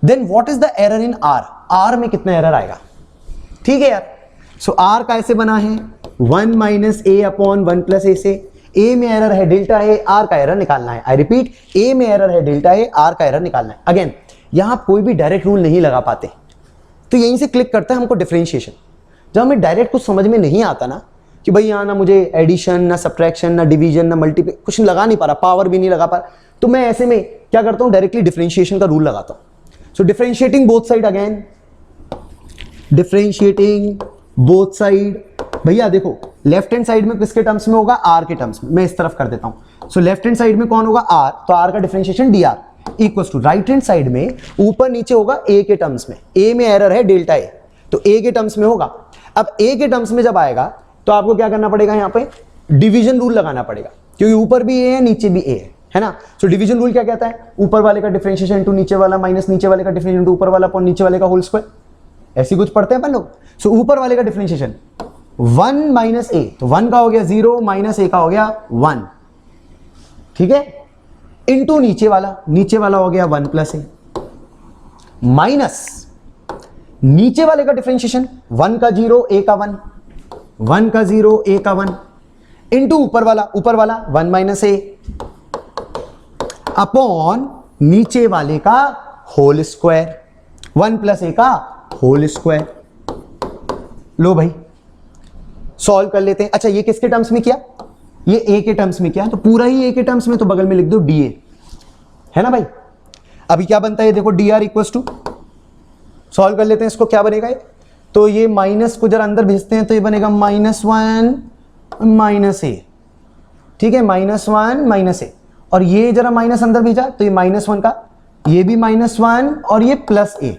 then what is the error in R, R में कितना एरर आएगा। ठीक है यार, सो आर का ऐसे बना है 1 माइनस ए अपॉन 1 प्लस ए से, ए में एरर है डेल्टा ए, आर का एरर निकालना है। आई रिपीट, ए में एरर है डेल्टा ए, आर का एरर निकालना है। अगेन यहां कोई भी डायरेक्ट रूल नहीं लगा पाते, तो यहीं से क्लिक करता है हमको डिफरेंशिएशन। जब हमें डायरेक्ट कुछ समझ में नहीं आता ना कि भाई यहाँ ना मुझे एडिशन ना सब्ट्रैक्शन ना डिवीजन ना मल्टीप्लाई कुछ लगा नहीं पा रहा, पावर भी नहीं लगा पा रहा, तो मैं ऐसे में क्या करता हूं, डायरेक्टली डिफरेंशिएशन का रूल लगाता हूं। सो differentiating both side, again differentiating both side. भैया देखो लेफ्ट हैंड साइड में किसके टर्म्स में होगा, आर के टर्म्स में, मैं इस तरफ कर देता हूं। सो लेफ्ट हैंड साइड में कौन होगा, आर, तो आर का differentiation D R equal to right hand side में ऊपर नीचे होगा ए के टर्म्स में, ए में एरर है डेल्टा ए, तो ए के टर्म्स में होगा। अब ए के टर्म्स में जब आएगा तो आपको क्या करना पड़ेगा, यहां पे डिवीजन रूल लगाना पड़ेगा, क्योंकि ऊपर भी ए है नीचे भी ए है ना। सो डिवीजन रूल क्या कहता है, ऊपर वाले का डिफरेंशिएशन इनटू नीचे वाला माइनस नीचे वाले का डिफरेंशिएशन इनटू ऊपर वाला अपॉन नीचे वाले का होल स्क्वायर, ऐसी कुछ पढ़ते हैं अपन लोग। सो ऊपर वाले का डिफरेंशिएशन 1 माइनस ए, तो 1 का हो गया 0 माइनस ए का हो गया 1, ठीक है, इनटू नीचे वाला हो गया 1 प्लस ए, माइनस नीचे वाले का डिफरेंशिएशन 1 का 0 ए का 1, 1 का 0 ए का 1, इनटू ऊपर वाला 1 माइनस ए अपॉन नीचे वाले का होल स्क्वायर, 1 प्लस ए का होल स्क्वायर। लो भाई सॉल्व कर लेते हैं। अच्छा ये किसके टर्म्स में किया, ये ए के टर्म्स में किया, तो पूरा ही ए के टर्म्स में, तो बगल में लिख दो डी ए, है ना भाई। अभी क्या बनता है, देखो D R equals to, solve कर लेते हैं इसको, क्या बनेगा ये, तो ये माइनस को जरा अंदर भेजते हैं तो ये बनेगा -1 माइनस ए, ठीक है, -1 माइनस ए, और ये जरा माइनस अंदर भेजा तो ये -1 का, ये भी -1 और ये प्लस ए,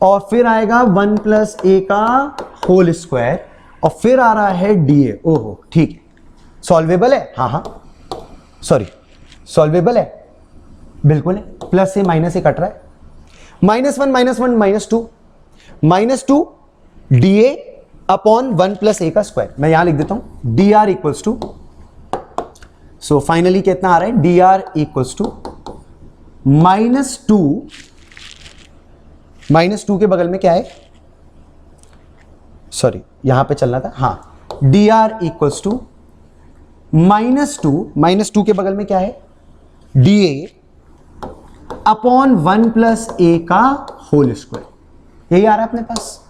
और फिर आएगा 1 प्लस ए का होल स्क्वायर, और फिर आ रहा है डी ए। ओहो ठीक है, सॉल्वेबल है, हाँ सॉरी सॉल्वेबल है, बिल्कुल है, plus A minus A cut रहा है, -1 -2 D A upon 1 plus A का स्क्वायर, मैं यहां लिख देता हूं D R equals to, so finally कितना आ रहा है, डी आर इक्वल्स टू -2 के बगल में क्या है, सॉरी यहां पे चलना था, हाँ, डी आर इक्वल्स टू -2 के बगल में क्या है, D A upon 1 plus A का होल स्क्वायर, यही आ रहा है अपने पास।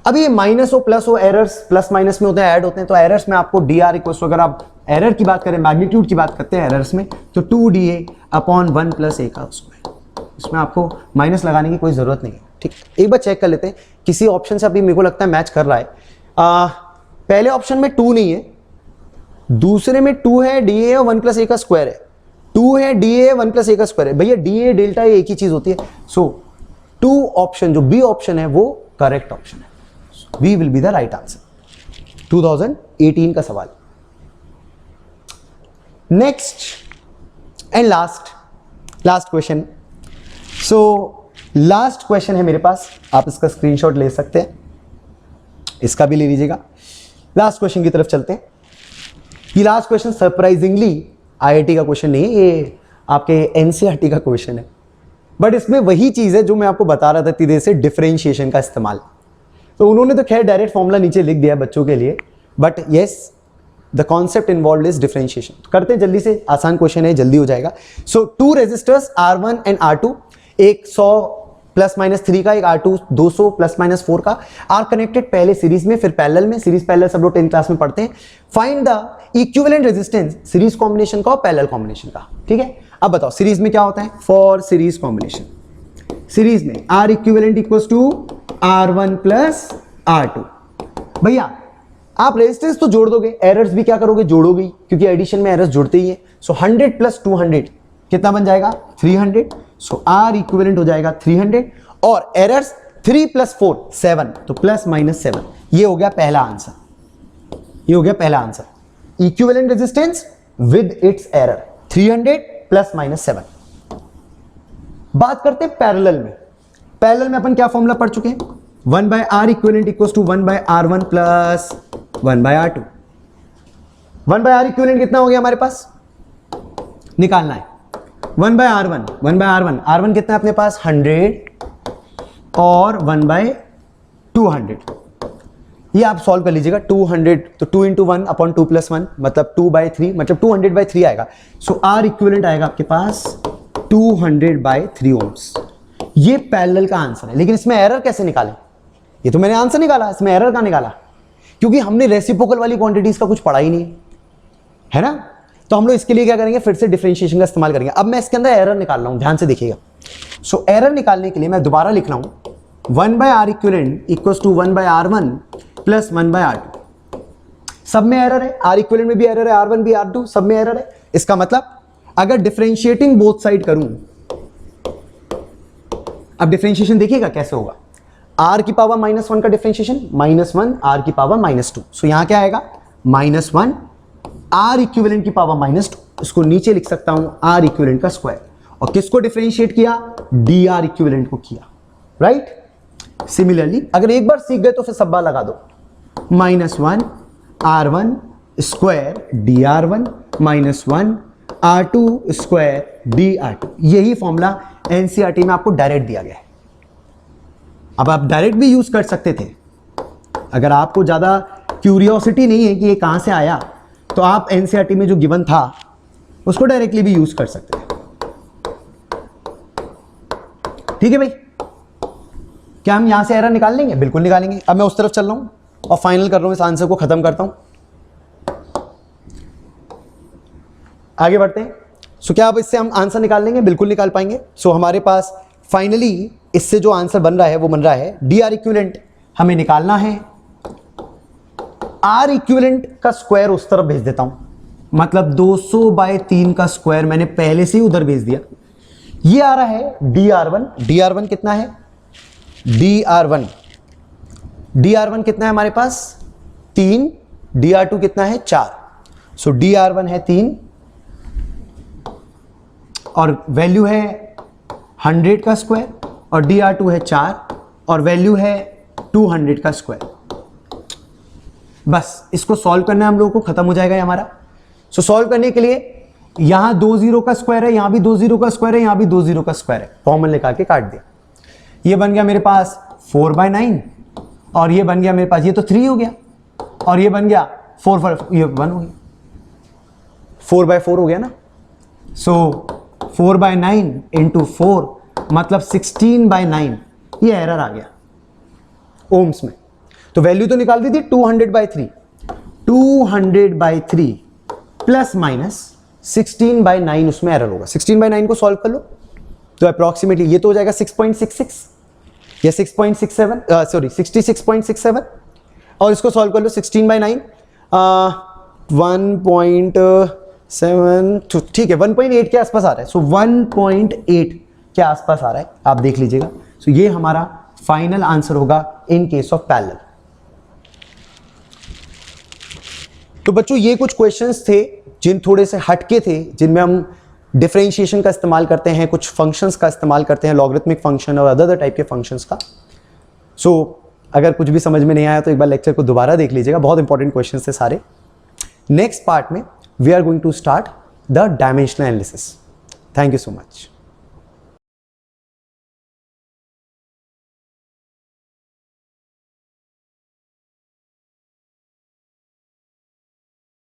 अब ये माइनस हो प्लस हो, एरर्स प्लस माइनस में होते हैं, ऐड होते हैं, तो एरर्स में आपको डी आर इक्वल्स टू, अगर आप एरर की बात करें, मैग्नीट्यूड की बात करते हैं एरर्स में, तो 2DA अपॉन 1 प्लस ए का स्क्वायर, इसमें आपको माइनस लगाने की कोई जरूरत नहीं है। ठीक, एक बार चेक कर लेते हैं, किसी ऑप्शन से अभी मेरे को लगता है मैच कर रहा है। पहले ऑप्शन में 2 नहीं है, दूसरे में 2 है, डी ए और 1 प्लस ए का स्क्वायर है, 2 है, डी ए 1 प्लस ए का स्क्वायर है। भैया डी ए डेल्टा ए एक ही चीज होती है, सो 2 ऑप्शन जो बी ऑप्शन है वो करेक्ट ऑप्शन है, B will be the right answer. 2018 का सवाल। Next and last question. So last question है मेरे पास, आप इसका स्क्रीनशॉट ले सकते हैं, इसका भी ले लीजिएगा। लास्ट क्वेश्चन की तरफ चलते हैं। ये लास्ट क्वेश्चन सरप्राइजिंगली आईआईटी का क्वेश्चन नहीं है, ये आपके एनसीईआरटी का क्वेश्चन है, बट इसमें वही चीज है जो मैं आपको बता रहा था इतनी देर से, डिफरेंशिएशन का इस्तेमाल। तो उन्होंने तो खैर डायरेक्ट फॉर्मूला नीचे लिख दिया बच्चों के लिए, but yes the concept involve is differentiation. करते हैं जल्दी से, आसान क्वेश्चन है, जल्दी हो जाएगा। सो 2 रेजिस्टर्स R1 एंड R2, एक 100 +-3 का, एक R2 200 +-4 का, आर कनेक्टेड पहले सीरीज में फिर पैरेलल में। सीरीज पैरेलल सब लोग 10th क्लास में पढ़ते हैं। Find the equivalent resistance series combination का और पैरेलल कॉम्बिनेशन का। ठीक है, अब बताओ सीरीज में क्या होता है, फॉर सीरीज कॉम्बिनेशन, सीरीज में R equivalent equals to R1 + R2। भैया आप रेजिस्टेंस तो जोड़ दोगे, एरर्स भी क्या करोगे, जोड़ोगे, क्योंकि एडिशन में एरर्स जुड़ते ही है। सो 100 + 200 कितना बन जाएगा, 300। सो आर इक्विवेलेंट हो जाएगा 300, और एरर्स 3 + 4 7, तो ±7। ये हो गया पहला आंसर, ये हो गया पहला answer. Equivalent resistance with its error 300 ±7। बात करते हैं पैरेलल में। पैरेलल में अपन क्या फॉर्मूला पढ़ चुके हैं, 1/R equivalent equals to 1/R1 plus 1/R2। 1/R equivalent कितना हो गया हमारे पास, निकालना है 1/R1। 1/R1, R1 कितना है अपने पास 100 और 1/200। ये आप सॉल्व कर लीजिएगा। 200 तो 2 × 1 / 2 + 1 मतलब 2/3, मतलब 200/3 आएगा। सो R इक्विवेलेंट आएगा आपके पास 200/3 ओम्स। ये पैरेलल का आंसर है। लेकिन इसमें एरर कैसे निकालें, ये तो मैंने आंसर निकाला, इसमें एरर का निकाला, क्योंकि हमने रेसिप्रोकल वाली क्वांटिटीज का कुछ पढ़ा ही नहीं है ना। तो हम लोग इसके लिए क्या करेंगे, फिर से डिफरेंशिएशन का इस्तेमाल करेंगे। अब मैं इसके अंदर एरर निकाल रहा हूं, ध्यान से देखिएगा। सो एरर निकालने के लिए मैं दोबारा लिख रहा हूं 1/R equivalent equals to 1/R1 plus 1/R2। सब में एरर है, R इक्विवेलेंट में भी एरर है, R1 भी, R2 सब में एरर है। इसका मतलब अगर डिफरेंशिएटिंग बोथ साइड करूं, अब डिफरेंशिएशन देखिएगा कैसे होगा। R की पावर -1 का डिफरेंशिएशन -1 R की पावर -2। सो यहां क्या आएगा -1 R इक्विवेलेंट की पावर -2। इसको नीचे लिख सकता हूं R इक्विवेलेंट का स्क्वायर। और किसको डिफरेंशिएट किया, DR इक्विवेलेंट को किया, राइट। सिमिलरली अगर एक बार सीख गए तो फिर सब बार लगा दो, -1 R1 square DR1 -1 R2 square DR2। यही फॉर्मूला एनसीईआरटी में आपको डायरेक्ट दिया गया है। अब आप डायरेक्ट भी यूज कर सकते थे। अगर आपको ज्यादा क्यूरियोसिटी नहीं है कि ये कहां से आया, तो आप एनसीईआरटी में जो गिवन था उसको डायरेक्टली भी यूज कर सकते हैं। ठीक है भाई, क्या हम यहां से एरर निकाल लेंगे, बिल्कुल निकालेंगे। अब मैं उस तरफ चल रहा हूं और फाइनल कर रहा हूं, इस आंसर को खत्म करता हूं। आगे बढ़ते हैं। सो क्या अब इससे हम आंसर निकाल लेंगे, बिल्कुल निकाल पाएंगे। सो हमारे पास फाइनली इससे जो आंसर बन रहा है वो बन रहा है DR इक्विवेलेंट हमें निकालना है। R इक्विवेलेंट का स्क्वायर उस तरफ भेज देता हूं, मतलब 200/3 का स्क्वायर मैंने पहले से ही उधर भेज दिया। ये आ रहा है DR1। DR1 कितना है, DR1 कितना है हमारे पास 3, DR2 कितना है 4। सो DR1 है 3 और वैल्यू है 100 का स्क्वायर, और DR2 है 4 और वैल्यू है 200 का स्क्वायर। बस इसको सॉल्व करना है हम लोगों को, खत्म हो जाएगा ये हमारा। सो सॉल्व करने के लिए यहां 2 0 का स्क्वायर है, यहां भी 2 0 का स्क्वायर है, यहां भी 2 0 का स्क्वायर है, कॉमन लेकर के काट दिया। ये बन गया मेरे पास 4/9 और ये बन गया मेरे पास, ये तो 3 हो गया, और ये बन गया 4 ये 1 हो गया, 4/4 हो गया ना। सो 4/9 इंटू 4 मतलब 16/9। ये एरर आ गया ओम्स में। तो वैल्यू तो निकाल दी थी 200/3, 200/3 प्लस माइनस 16/9, उसमें एरर होगा। 16/9 को सॉल्व कर लो तो अप्रोक्सीमेटली ये तो हो जाएगा 6.66 या 6.67, सॉरी 66.67। और इसको सॉल्व कर लो 16/9 1.7, ठीक है 1.8 के आसपास आ रहा है। सो 1.8 के आसपास आ रहा है, आप देख लीजिएगा। सो ये हमारा फाइनल आंसर होगा इन केस ऑफ पैरेलल। तो बच्चों ये कुछ क्वेश्चंस थे जिन थोड़े से हटके थे, जिनमें हम डिफरेंशिएशन का इस्तेमाल करते हैं, कुछ फंक्शंस का इस्तेमाल करते हैं, लॉगरिथमिक फंक्शन और अदर टाइप के फंक्शंस का। सो अगर कुछ भी समझ में नहीं आया तो एक बार लेक्चर को दोबारा देख लीजिएगा, बहुत इंपॉर्टेंट क्वेश्चंस थे सारे। नेक्स्ट पार्ट में we are going to start the dimensional analysis. Thank you so much.